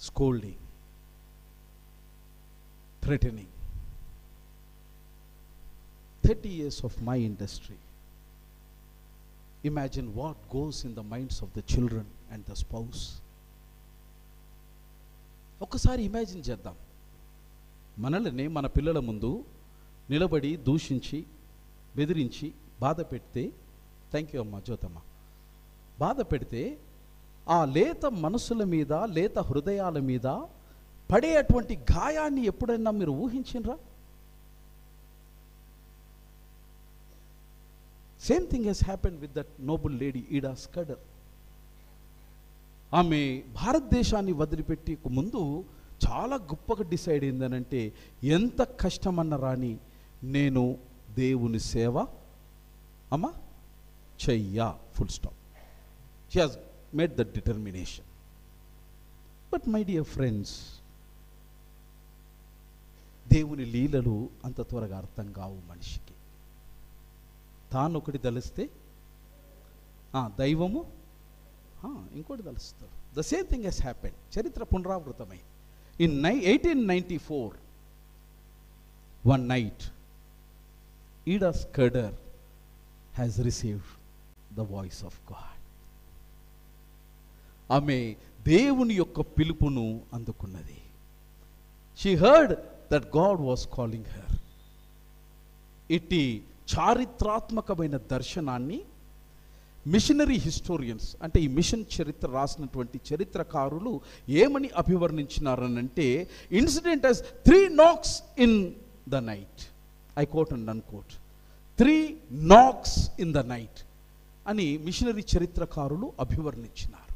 scolding, threatening. 30 years of my industry. Imagine what goes in the minds of the children and the spouse. ఒక్కసారి imagine చేద్దాం, మనల్ని మన పిల్లల ముందు నిలబడి దూషించి బెదిరించి బాధ పెడితే, థ్యాంక్ యూ అమ్మా జ్యోతమ్మ, బాధ పెడితే ఆ లేత మనసుల మీద, లేత హృదయాల మీద పడే అటువంటి గాయాన్ని ఎప్పుడైనా మీరు ఊహించినరా? Same thing has happened with that noble lady Ida Scudder. ఆమె భారతదేశాన్ని వదిలిపెట్టి ముందు చాలా గొప్పగా డిసైడ్ అయిందనంటే, ఎంత కష్టమన్న రాని నేను దేవుని సేవ అమ్మా చెయ్యా, full stop. She has made that determination. But my dear friends, దేవుని లీలలు అంత త్వరగా అర్థం కావు మనిషికి. తాను ఒకటి తలిస్తే దైవము ఇంకోటి తలుస్తారు. The same thing has happened. చరిత్ర పునరావృతమై in 1894 one night Ida Scudder has received the voice of God. ఆమె దేవుని యొక్క పిలుపును అందుకున్నది. She heard that God was calling her. ఇట్టి చారిత్రాత్మకమైన దర్శనాన్ని మిషనరీ హిస్టోరియన్స్, అంటే ఈ మిషన్ చరిత్ర రాసినటువంటి చరిత్రకారులు ఏమని అభివర్ణించినారనంటే, incident as 3 knocks in the night. I quote and unquote. 3 knocks in the night అని మిషనరీ చరిత్రకారులు అభివర్ణించినారు.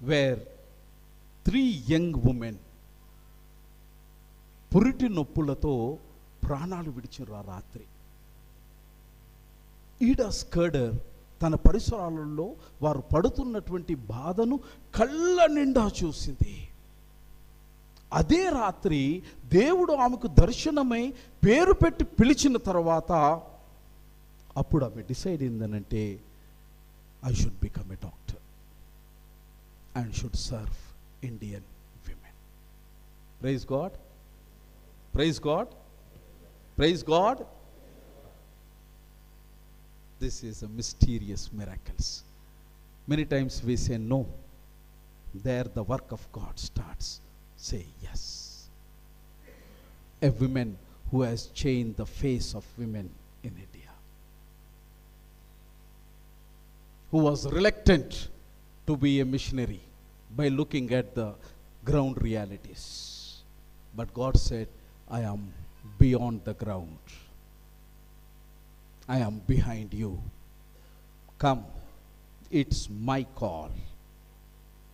వేర్ 3 young women పురిటి నొప్పులతో ప్రాణాలు విడిచిన రాత్రి. ఈడా స్కర్డర్ తన పరిసరాలలో వారు పడుతున్నటువంటి బాధను కళ్ళ నిండా చూసింది. అదే రాత్రి దేవుడు ఆమెకు దర్శనమై పేరు పెట్టి పిలిచిన తర్వాత అప్పుడు ఆమె డిసైడ్ అయిందనంటే, I should become a doctor and should serve Indian women. Praise God, praise God, praise God. This is a mysterious miracles. Many times we say no. There the work of God starts. Say yes. A woman who has changed the face of women in India, who was reluctant to be a missionary by looking at the ground realities. But God said, I am beyond the ground. I am behind you. Come, it's my call.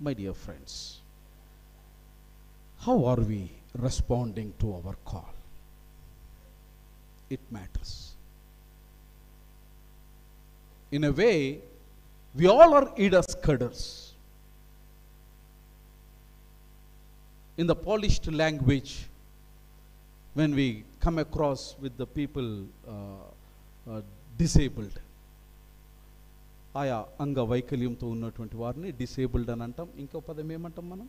My dear friends, how are we responding to our call? It matters. In a way, we all are Ida Scudders. In the polished language, when we come across with the people disabled, ఆయా అంగవైకల్యంతో ఉన్నటువంటి వారిని disabled అని అంటాం. ఇంకో పదం ఏమంటాం మనం?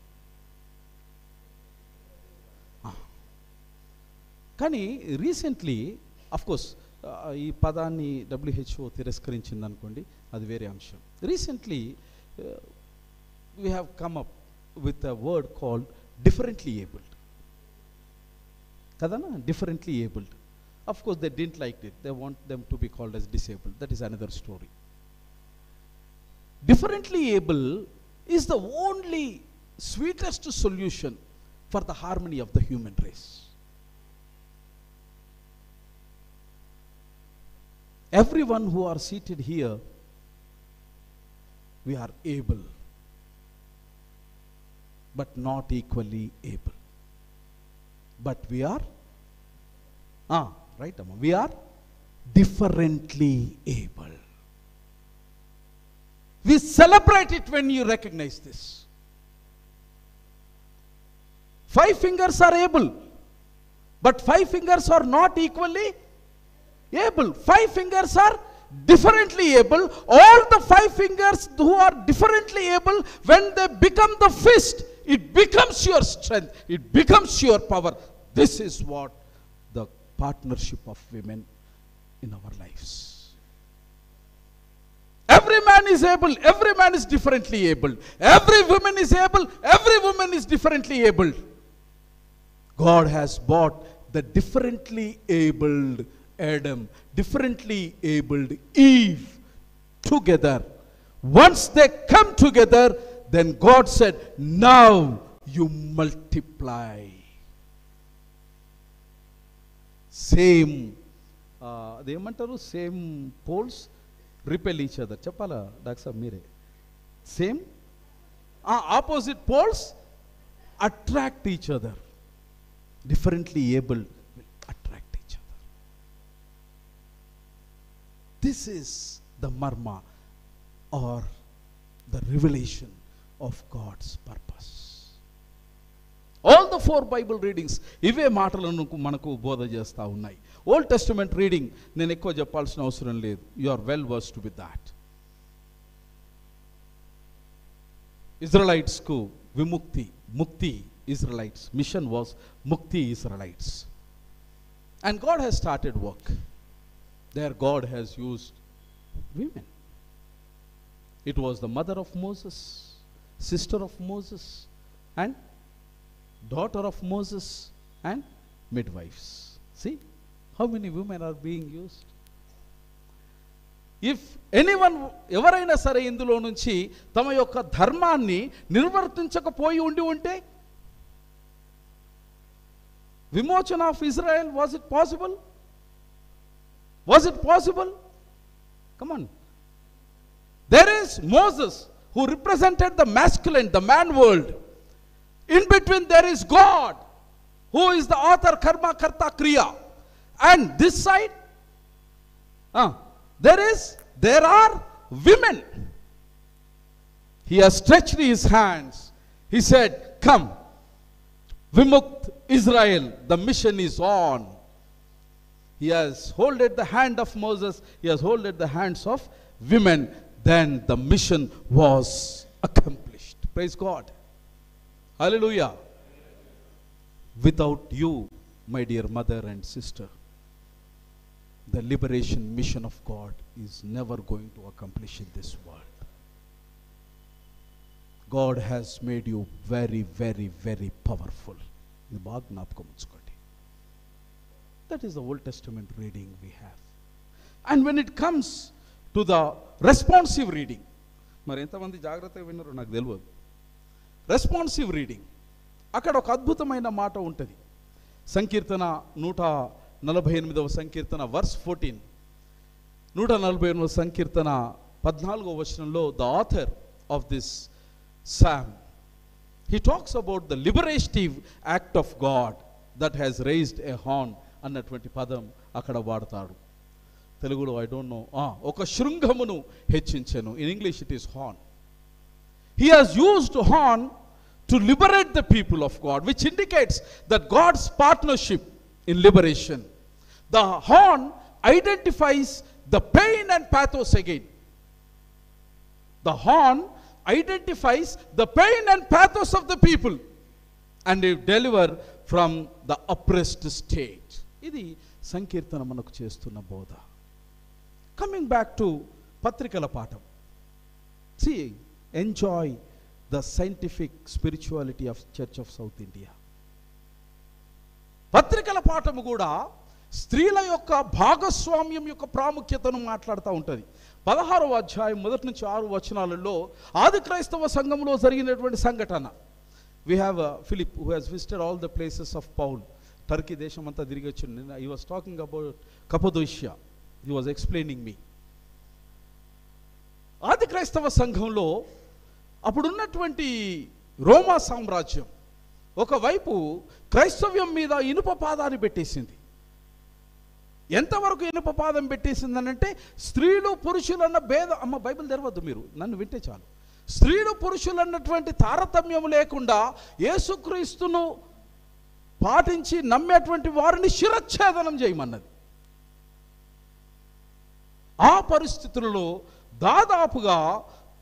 కానీ రీసెంట్లీ అఫ్కోర్స్ ఈ పదాన్ని WHO తిరస్కరించింది అనుకోండి, అది వేరే అంశం. Recently we have come up with a word called differently abled. కదనా? Differently abled. Of course, they didn't like it. They want them to be called as disabled. That is another story. Differently able is the only sweetest solution for the harmony of the human race. Everyone who are seated here, we are able, but not equally able. But we are right, Amma. We are differently able. We celebrate it when you recognize this. 5 fingers are able, but 5 fingers are not equally able. 5 fingers are differently able. All the 5 fingers who are differently able, when they become the fist, it becomes your strength, it becomes your power. This is what the partnership of women in our lives. Every man is able, every man is differently able. Every woman is able, every woman is differently able. God has bought the differently abled Adam, differently abled Eve together. Once they come together, then God said, now you multiply. Same, అదేమంటారు, same poles repel each other. చెప్పాలా doctor sahib మీరే? Same opposite poles attract each other. Differently able will attract each other. This is the marma or the revelation of God's purpose. All the 4 Bible readings ఇవే మాటలను మనకు బోధ చేస్తూ ఉన్నాయి. Old testament reading నేను ఎక్కువ చెప్పాల్సిన అవసరం లేదు. You are well versed with that. ఇజ్రాయెలైట్స్కు విముక్తి, ముక్తి Israelites. Mission was Mukti Israelites. And God has started work. There God has used women. It was the mother of Moses, sister of Moses, and daughter of Moses, and midwives. See how many women are being used. If anyone, ఎవరైనా సరే ఇందులో నుంచి తమ యొక్క ధర్మాన్ని నిర్వర్తించకపోయి ఉంటే, విమోచన of Israel, was it possible? Was it possible? Come on. There is Moses who represented the masculine, the man world. In between there is God who is the author, karma, karta, kriya. And this side, there are women. He has stretched his hands. He said, come. Vimukt Israel, the mission is on. He has holded the hand of Moses, he has holded the hands of women. Then the mission was accomplished. Praise God. Hallelujah. Without you, my dear mother and sister, the liberation mission of God is never going to accomplish in this world. God has made you very, very, very powerful. ఇది బాగా జ్ఞాపకం ఉంచుకోండి. That is the Old Testament reading we have. And when it comes to the responsive reading, మరి ఎంతమంది జాగ్రత్తగా విన్నారో నాకు తెలియదు. రెస్పాన్సివ్ రీడింగ్, అక్కడ ఒక అద్భుతమైన మాట ఉంటుంది. సంకీర్తన 148వ సంకీర్తన వర్స్ 14, 148వ సంకీర్తన 14వ వచనంలో the author of this psalm, he talks about the liberative act of God that has raised a horn అన్నటువంటి పదం అక్కడ వాడతాడు. తెలుగులో ఐ డోంట్ నో, ఒక శృంగమును హెచ్చించెను. In English it is horn. He has used horn to liberate the people of God, which indicates that God's partnership in liberation. The horn identifies the pain and pathos again. The horn identifies the pain and pathos of the people and they deliver from the oppressed state. ఇది సంకీర్తన మనకు చేస్తున్న బోధ. Coming back to పత్రికల పాఠం, see, enjoy the scientific spirituality of Church of South India. పత్రికల పాఠము కూడా స్త్రీల యొక్క భాగస్వామ్యం యొక్క ప్రాముఖ్యతను మాట్లాడుతూ ఉంటుంది. 16వ అధ్యాయం 1 నుంచి 6 వచనాలలో ఆది క్రైస్తవ సంఘంలో జరిగినటువంటి సంఘటన. We have Philip who has visited all the places of Paul. Turkey దేశం అంతా తిరిగి వచ్చింది. He was talking about Cappadocia. He was explaining me. ఆది క్రైస్తవ సంఘంలో అప్పుడున్నటువంటి రోమా సామ్రాజ్యం ఒకవైపు క్రైస్తవ్యం మీద ఇనుప పాదాన్ని పెట్టేసింది. ఎంతవరకు ఇనుప పాదం పెట్టేసిందనంటే స్త్రీలు పురుషులు అన్న భేదం, అమ్మ బైబిల్ తెరవద్దు, మీరు నన్ను వింటే చాలు. స్త్రీలు పురుషులు అన్నటువంటి తారతమ్యం లేకుండా యేసుక్రీస్తును పాటించి నమ్మేటువంటి వారిని శిరచ్ఛేదనం చేయమన్నది. ఆ పరిస్థితులలో దాదాపుగా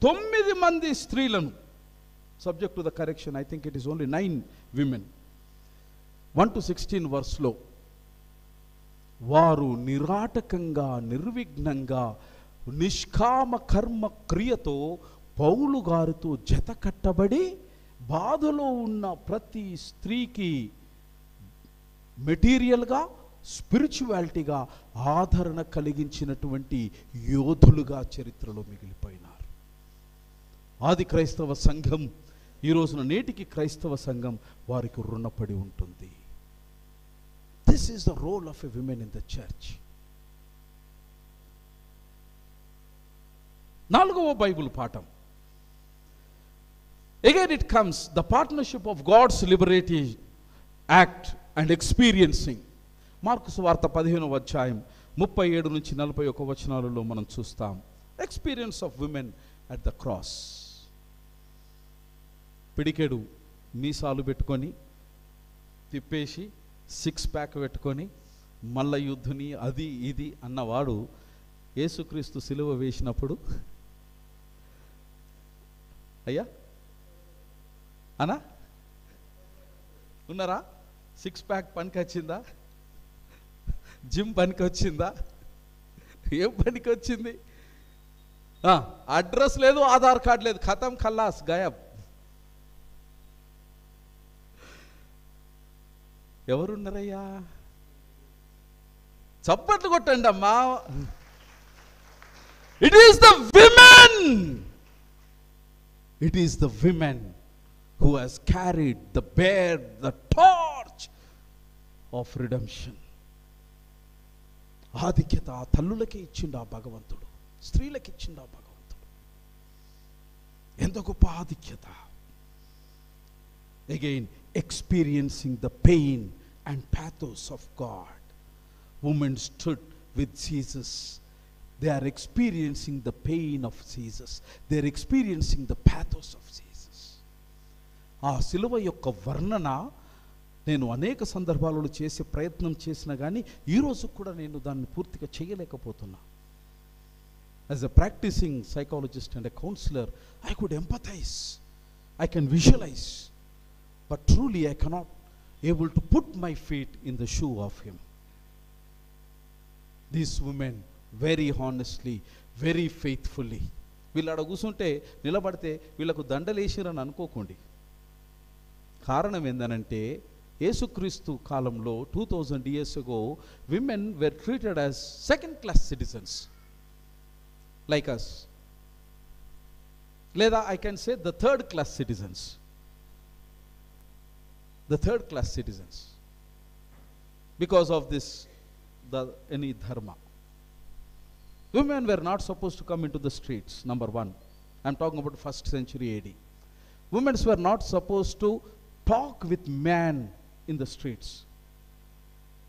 9 మంది స్త్రీలను, subject to the correction, I think it is only 9 women, 1 to 16 వర్స్లో వారు నిరాటకంగా నిర్విఘ్నంగా నిష్కామ కర్మ క్రియతో పౌలు గారితో జత కట్టబడి బాధలో ఉన్న ప్రతి స్త్రీకి మెటీరియల్గా స్పిరిచువాలిటీగా ఆదరణ కలిగించినటువంటి యోధులుగా చరిత్రలో మిగిలిపోయినారు. ఆది క్రైస్తవ సంఘం ఈ రోజున నేటికి క్రైస్తవ సంఘం వారికి రుణపడి ఉంటుంది. This is the role of a women in the church. 4వ బైబిల్ పాఠం. Again it comes, the partnership of God's liberating act and experiencing. Mark సువార్త 15వ అధ్యాయం 37 నుంచి 41 వచనాలలో మనం చూస్తాం. Experience of women at the cross. పిడికెడు మీసాలు పెట్టుకొని తిప్పేసి 6 ప్యాక్ పెట్టుకొని మల్ల యుద్ధుని అది ఇది అన్నవాడు యేసుక్రీస్తు సిలువ వేసినప్పుడు, అయ్యా అనా ఉన్నారా? 6 ప్యాక్ పనికి వచ్చిందా? జిమ్ పనికి వచ్చిందా? ఏం పనికి వచ్చింది? అడ్రస్ లేదు, ఆధార్ కార్డు లేదు, ఖతం, ఖల్లాస్, గాయబ్. ఎవరున్నారయ్యా? చప్పట్లు కొట్టండి అమ్మా. It is the women, it is the women who has carried the torch of redemption. ఆధిక్యత తల్లులకి ఇచ్చిండు ఆ భగవంతుడు, స్త్రీలకి ఇచ్చిండు ఆ భగవంతుడు. ఎంత గొప్ప ఆధిక్యత. Again experiencing the pain and pathos of God. Women stood with Jesus. They are experiencing the pain of Jesus. They are experiencing the pathos of Jesus. ఆ సిలువ యొక్క వర్ణన నేను అనేక సందర్భాలలో చేసే ప్రయత్నం చేసినా కానీ ఈరోజు కూడా నేను దాన్ని పూర్తిగా చేయలేకపోతున్నా. As a practising psychologist and a counsellor, I could empathise, I can visualise, but truly I cannot able to put my feet in the shoe of him. These women very honestly, very faithfully, వీళ్ళు అక్కడ కూర్చుంటే నిలబడితే వీళ్ళకు దండలేసిరని అనుకోకండి. కారణం ఏందనంటే యేసుక్రీస్తు కాలంలో 2000 years ago women were treated as second class citizens like us, లేదా I can say the third class citizens. The third class citizens, because of this any dharma. Women were not supposed to come into the streets, number one. I am talking about 1st century AD. Women were not supposed to talk with men in the streets.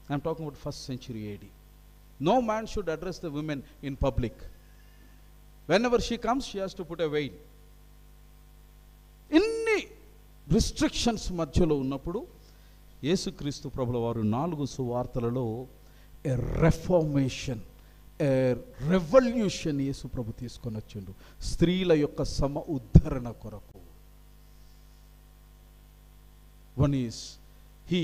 I am talking about 1st century AD. No man should address the women in public. Whenever she comes, she has to put a veil. Inni restrictions మధ్యలో ఉన్నప్పుడు యేసుక్రీస్తు ప్రభుల వారు 4 సువార్తలలో ఎ రెఫార్మేషన్, ఎ revolution యేసు ప్రభు తీసుకొని వచ్చిండు స్త్రీల యొక్క సమ ఉద్ధరణ కొరకు. One is he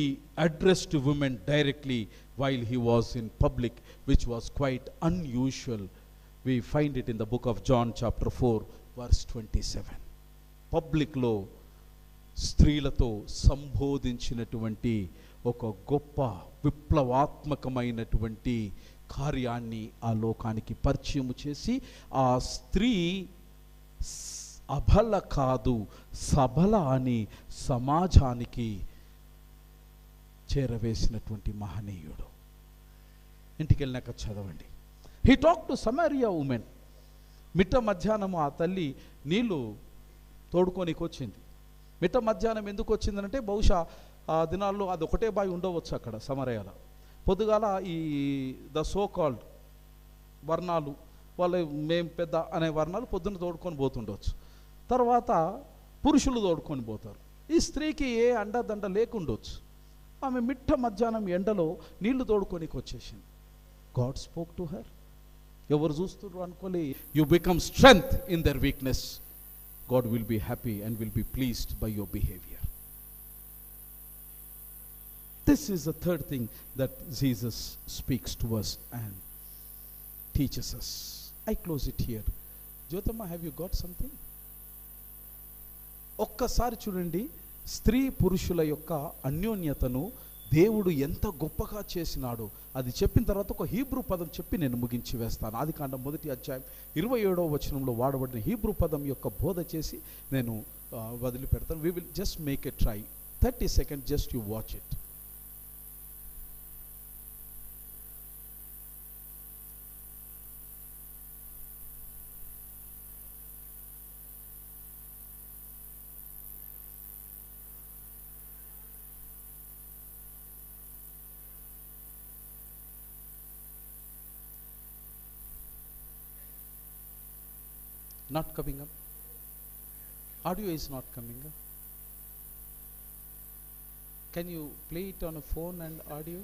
addressed women directly while he was in public, which was quite unusual. We find it in the book of John chapter 4 verse 27. Public లో స్త్రీలతో సంబోధించినటువంటి ఒక గొప్ప విప్లవాత్మకమైనటువంటి కార్యాన్ని ఆ లోకానికి పరిచయం చేసి ఆ స్త్రీ అబల కాదు సబల అని సమాజానికి చేరవేసినటువంటి మహనీయుడు. ఇంటికి వెళ్ళినాక చదవండి. He talk to Samaria women. మిట్ట మధ్యాహ్నం ఆ తల్లి నీళ్లు తోడుకోనికి వచ్చింది. మిట్ట మధ్యాహ్నం ఎందుకు వచ్చిందంటే బహుశా ఆ దినాల్లో అది ఒకటే బావి ఉండవచ్చు అక్కడ సమరయాల. పొద్దుగాల ఈ ద సో కాల్డ్ వర్ణాలు, వాళ్ళ మేం పెద్ద అనే వర్ణాలు పొద్దున్న తోడుకొని పోతుండొచ్చు. తర్వాత పురుషులు తోడుకొని పోతారు. ఈ స్త్రీకి ఏ అండదండ లేకుండొచ్చు. ఆమె మిట్ట మధ్యాహ్నం ఎండలో నీళ్లు తోడుకోనికి వచ్చేసింది. God spoke to her. ఎవరు చూస్తున్నారు అనుకోలే. You become strength in their weakness. God will be happy and will be pleased by your behaviour. This is the third thing that Jesus speaks to us and teaches us. I close it here. Jyotamma, have you got something? ఒక్కసారి చూడండి, స్త్రీ పురుషుల యొక్క అన్యోన్యతను దేవుడు ఎంత గొప్పగా చేసినాడో అది చెప్పిన తర్వాత ఒక హీబ్రూ పదం చెప్పి నేను ముగించి వేస్తాను. ఆదికాండం 1వ అధ్యాయం 27వ వచనంలో వాడబడిన హీబ్రూ పదం యొక్క బోధ చేసి నేను వదిలిపెడతాను. We will just make a try. 30 seconds, just you watch it. Not coming up. Audio is not coming up. Can you play it on a phone and audio?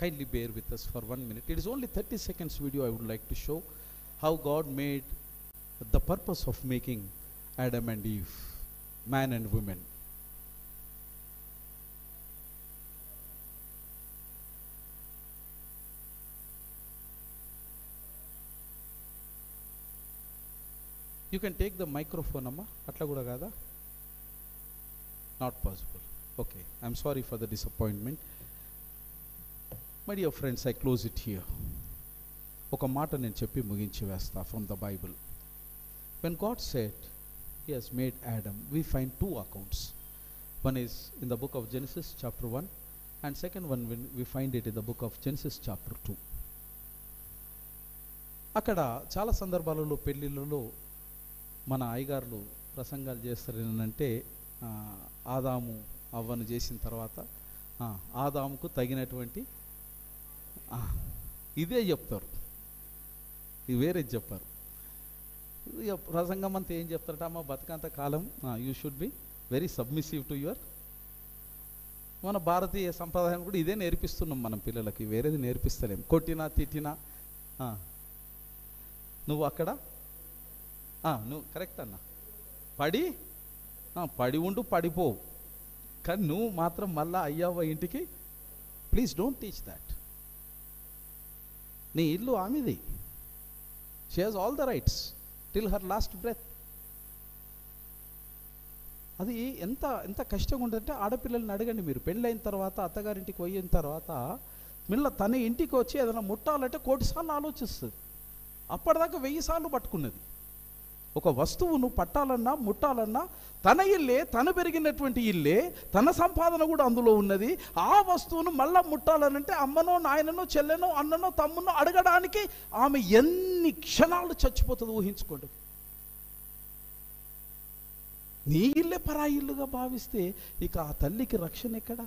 Kindly bear with us for 1 minute. It is only 30 seconds video. I would like to show how God made the purpose of making Adam and Eve, man and woman. You can take the microphone, amma. Atla kuda kada? Not possible. Okay, I'm sorry for the disappointment. My dear friends, I close it here. Oka maata nenu cheppi muginchi vesta from the Bible. When God said He has made Adam, we find two accounts. One is in the book of Genesis chapter 1, and second one we find it in the book of Genesis chapter 2. అక్కడ చాలా సందర్భాలలో పెళ్ళిళ్ళలో మన అయ్యగారులు ప్రసంగాలు చేస్తారు ఏంటంటే, ఆదాము అవ్వను చేసిన తర్వాత ఆదాముకు తగినటువంటి ఇదే చెప్తారు, ఇది వేరే చెప్పారు. ప్రసంగం అంతా ఏం చెప్తారట, అమ్మ బతుకంత కాలం you should be very submissive to your. మన భారతీయ సంప్రదాయం కూడా ఇదే నేర్పిస్తున్నాం మనం పిల్లలకి, వేరేది నేర్పిస్తలేం. కొట్టినా తిట్టినా నువ్వు అక్కడ నువ్వు కరెక్ట్ అన్న పడి ఉండు, పడిపోవు. కానీ నువ్వు మాత్రం మళ్ళా అయ్యావ ఇంటికి. Please don't teach that. నీ ఇల్లు ఆమెది. She has all the rights till her last breath. అది ఎంత ఎంత కష్టంగా ఉంటుందంటే, ఆడపిల్లల్ని అడగండి మీరు. పెళ్ళైన తర్వాత అత్తగారింటికి పోయిన తర్వాత మిల్ల తన ఇంటికి వచ్చి ఏదైనా ముట్టాలంటే 1,000,000 సార్లు ఆలోచిస్తుంది. అప్పటిదాకా 1000 సార్లు పట్టుకున్నది. ఒక వస్తువును పట్టాలన్నా ముట్టాలన్నా తన ఇల్లే, తన పెరిగినటువంటి ఇల్లే, తన సంపాదన కూడా అందులో ఉన్నది. ఆ వస్తువును మళ్ళా ముట్టాలనంటే అమ్మనో నాయననో చెల్లెనో అన్ననో తమ్మునో అడగడానికి ఆమె ఎన్ని క్షణాలు చచ్చిపోతుందో ఊహించుకోండి. నీ ఇల్లే పరాయి ఇల్లుగా భావిస్తే ఇక ఆ తల్లికి రక్షణ ఎక్కడా?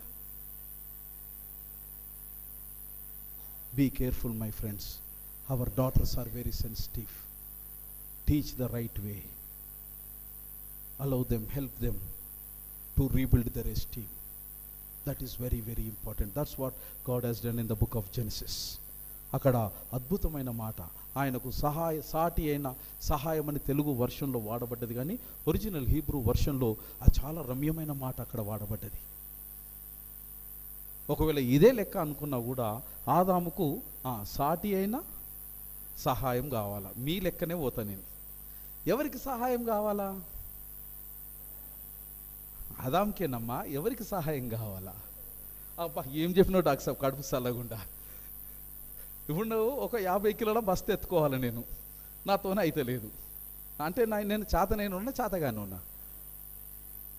Be careful my friends. Our daughters are very sensitive. Teach the right way. Allow them, help them to rebuild their esteem. That is very, very important. That's what God has done in the book of Genesis. అక్కడ అద్భుతమైన మాట, ఆయనకు సాటి అయిన సహాయం అని తెలుగు వర్షన్లో వాడబడ్డది, కానీ original Hebrew వర్షన్లో ఆ చాలా రమ్యమైన మాట అక్కడ వాడబడ్డది. ఒకవేళ ఇదే లెక్క అనుకున్నా కూడా ఆదాముకు సాటి అయిన సహాయం కావాలా. మీ లెక్కనే పోతా నేను. ఎవరికి సహాయం కావాలా? ఆదాంకేనమ్మా. ఎవరికి సహాయం కావాలా? అబ్బా ఏం చెప్పినావు డాక్టర్ సాబ్, కడుపు చల్లగుండా. ఇప్పుడు నువ్వు ఒక 50 కిలోల బస్తా ఎత్తుకోవాలి, నేను నాతోనే అయితే లేదు అంటే నేను చేతనైనా ఉన్నా చేతగానే ఉన్నా.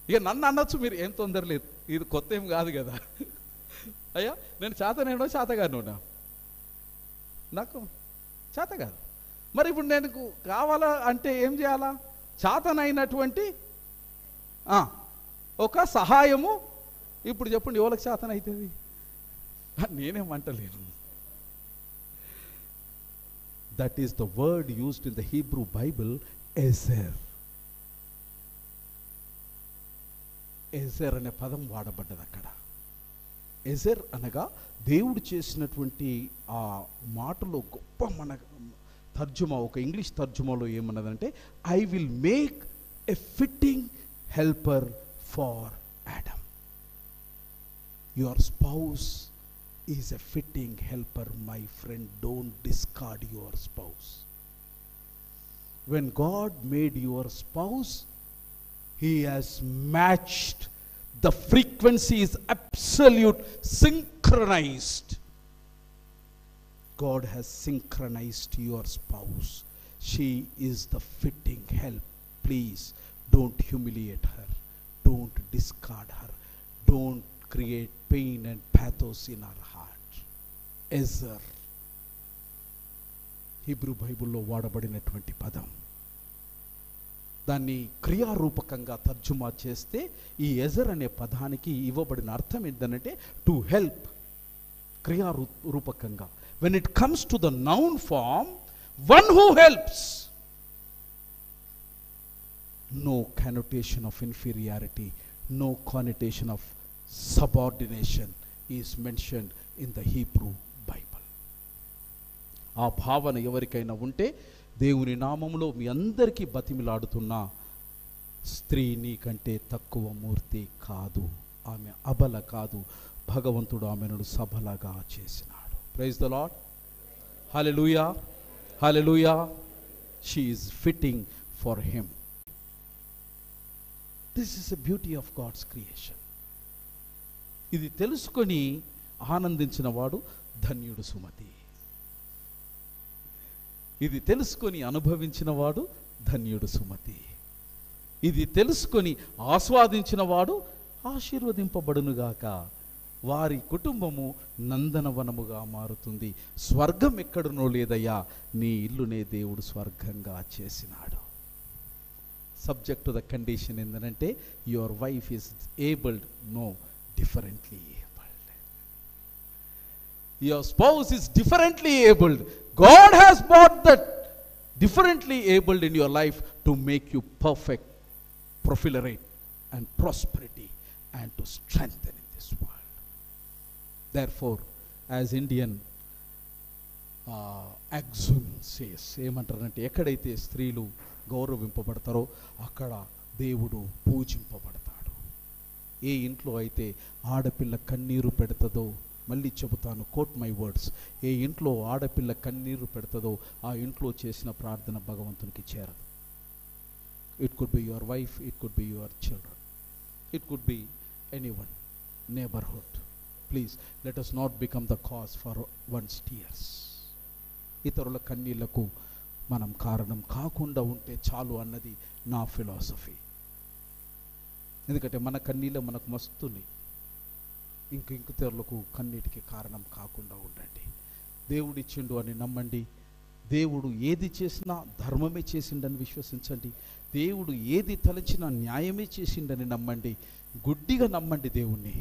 ఇక నన్ను అనొచ్చు మీరు, ఏం తొందర లేదు, ఇది కొత్త ఏం కాదు కదా. అయ్యా నేను చేతనైనా చేతగానే ఉన్నా, నాకు చేత కాదు. మరి ఇప్పుడు నేను కావాలా అంటే ఏం చేయాలా? చేతనైనటువంటి ఒక సహాయము. ఇప్పుడు చెప్పండి ఎవరికి శాతం అవుతుంది? నేనేమంటలేను. That is the word used in the Hebrew Bible, ezer. ఎజెర్ అనే పదం వాడబడ్డది అక్కడ. ఎజెర్ అనగా దేవుడు చేసినటువంటి ఆ మాటలో గొప్ప మన తర్జుమా, ఒక ఇంగ్లీష్ తర్జుమాలో ఏమన్నదంటే, I will make a fitting helper for Adam. Your spouse is a fitting helper my friend. Don't discard your spouse. When God made your spouse, he has matched. The frequency is absolute, synchronized. God has synchronized your spouse. She is the fitting help. Please don't humiliate her, don't discard her, don't create pain and pathos in our heart. Ezer, Hebrew బైబిల్లో వాడబడినటువంటి పదం. దాన్ని క్రియారూపకంగా తర్జుమా చేస్తే ఈ ఎజర్ అనే పదానికి ఇవ్వబడిన అర్థం ఏంటంటే టు హెల్ప్. క్రియారూపకంగా. When it comes to the noun form, one who helps. No connotation of inferiority, no connotation of subordination is mentioned in the Hebrew Bible. ఆ భావన ఎవరికైనా ఉంటే, దేవుని నామములో మీ అందరికీ బతిమిలాడుతున్నా, స్త్రీ నీకంటే తక్కువ మూర్తి కాదు, ఆమె అబల కాదు, భగవంతుడు ఆమెను సబలగా చేసినాడు. Praise the Lord. Hallelujah, hallelujah. She is fitting for him. This is a beauty of God's creation. ఇది తెలుసుకొని ఆనందించిన వాడు ధన్యుడు సుమతి. ఇది తెలుసుకొని అనుభవించిన వాడు ధన్యుడు సుమతి. ఇది తెలుసుకొని ఆస్వాదించిన వాడు ఆశీర్వదింపబడునుగాక. వారి కుటుంబము నందనవనముగా మారుతుంది. స్వర్గం ఎక్కడునో లేదయ్యా, నీ ఇల్లునే దేవుడు స్వర్గంగా చేసినాడు. సబ్జెక్ట్ టు ద కండిషన్ ఏంటంటే, your wife is abled, no differently abled. Your spouse is differently abled. God has brought that differently abled in your life to make you perfect, proliferate and prosperity and to strengthen in this world. Therefore, as Indian axiom says, ఏమంటారంటే, ఎక్కడైతే స్త్రీలు గౌరవింపబడతారో అక్కడ దేవుడు పూజింపబడతాడు. ఏ ఇంట్లో అయితే ఆడపిల్ల కన్నీరు పెడతదో, మళ్ళీ చెబుతాను, కోట్ మై వర్డ్స్, ఏ ఇంట్లో ఆడపిల్ల కన్నీరు పెడతదో ఆ ఇంట్లో చేసిన ప్రార్థన భగవంతునికి చేరదు. It could be your wife, it could be your children, it could be anyone, neighborhood. Please let us not become the cause for one's tears. ఇతరుల కన్నీళ్లకు మనం కారణం కాకుండా ఉంటే చాలు అన్నది నా ఫిలాసఫీ. ఎందుకంటే మన కన్నీళ్ళే మనకు మస్తున్నాయి. ఇంకితరులకు కన్నీటికి కారణం కాకుండా ఉండండి. దేవుడిచ్చిండు అని నమ్మండి. దేవుడు ఏది చేసినా ధర్మమే చేసిండని విశ్వసించండి. దేవుడు ఏది తలచినా న్యాయమే చేసిండని నమ్మండి. గుడ్డిగా నమ్మండి దేవుణ్ణి.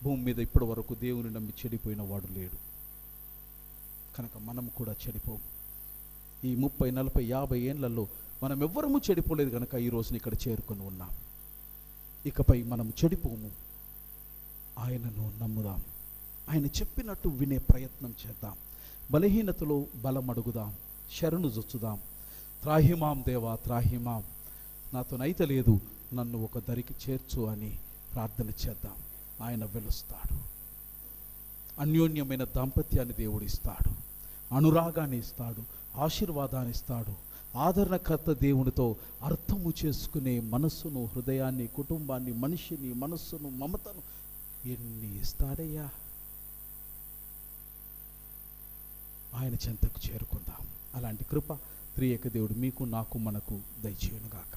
భూమి మీద ఇప్పటి వరకు దేవుని నమ్మి చెడిపోయిన వాడు లేడు. కనుక మనం కూడా చెడిపోము. ఈ 30, 40, 50 ఏళ్లలో మనం ఎవ్వరము చెడిపోలేదు కనుక ఈ రోజున ఇక్కడ చేరుకొని ఉన్నాం. ఇకపై మనం చెడిపోము. ఆయనను నమ్ముదాం. ఆయన చెప్పినట్టు వినే ప్రయత్నం చేద్దాం. బలహీనతలో బలం అడుగుదాం, శరణు జొచ్చుదాం. త్రాహిమాం దేవా త్రాహిమాం, నాతోనైతే లేదు, నన్ను ఒక దరికి చేర్చు అని ప్రార్థన చేద్దాం. ఆయన వెలుస్తాడు. అన్యోన్యమైన దాంపత్యాన్ని దేవుడు ఇస్తాడు, అనురాగాన్ని ఇస్తాడు, ఆశీర్వాదాన్ని ఇస్తాడు. ఆదరణకర్త దేవునితో అర్థము చేసుకునే మనస్సును, హృదయాన్ని, కుటుంబాన్ని, మనిషిని, మనస్సును, మమతను ఎన్ని ఇస్తాడయ్యా. ఆయన చెంతకు చేరుకుందాం. అలాంటి కృప త్రియేక దేవుడు మీకు, నాకు, మనకు దయచేయునుగాక.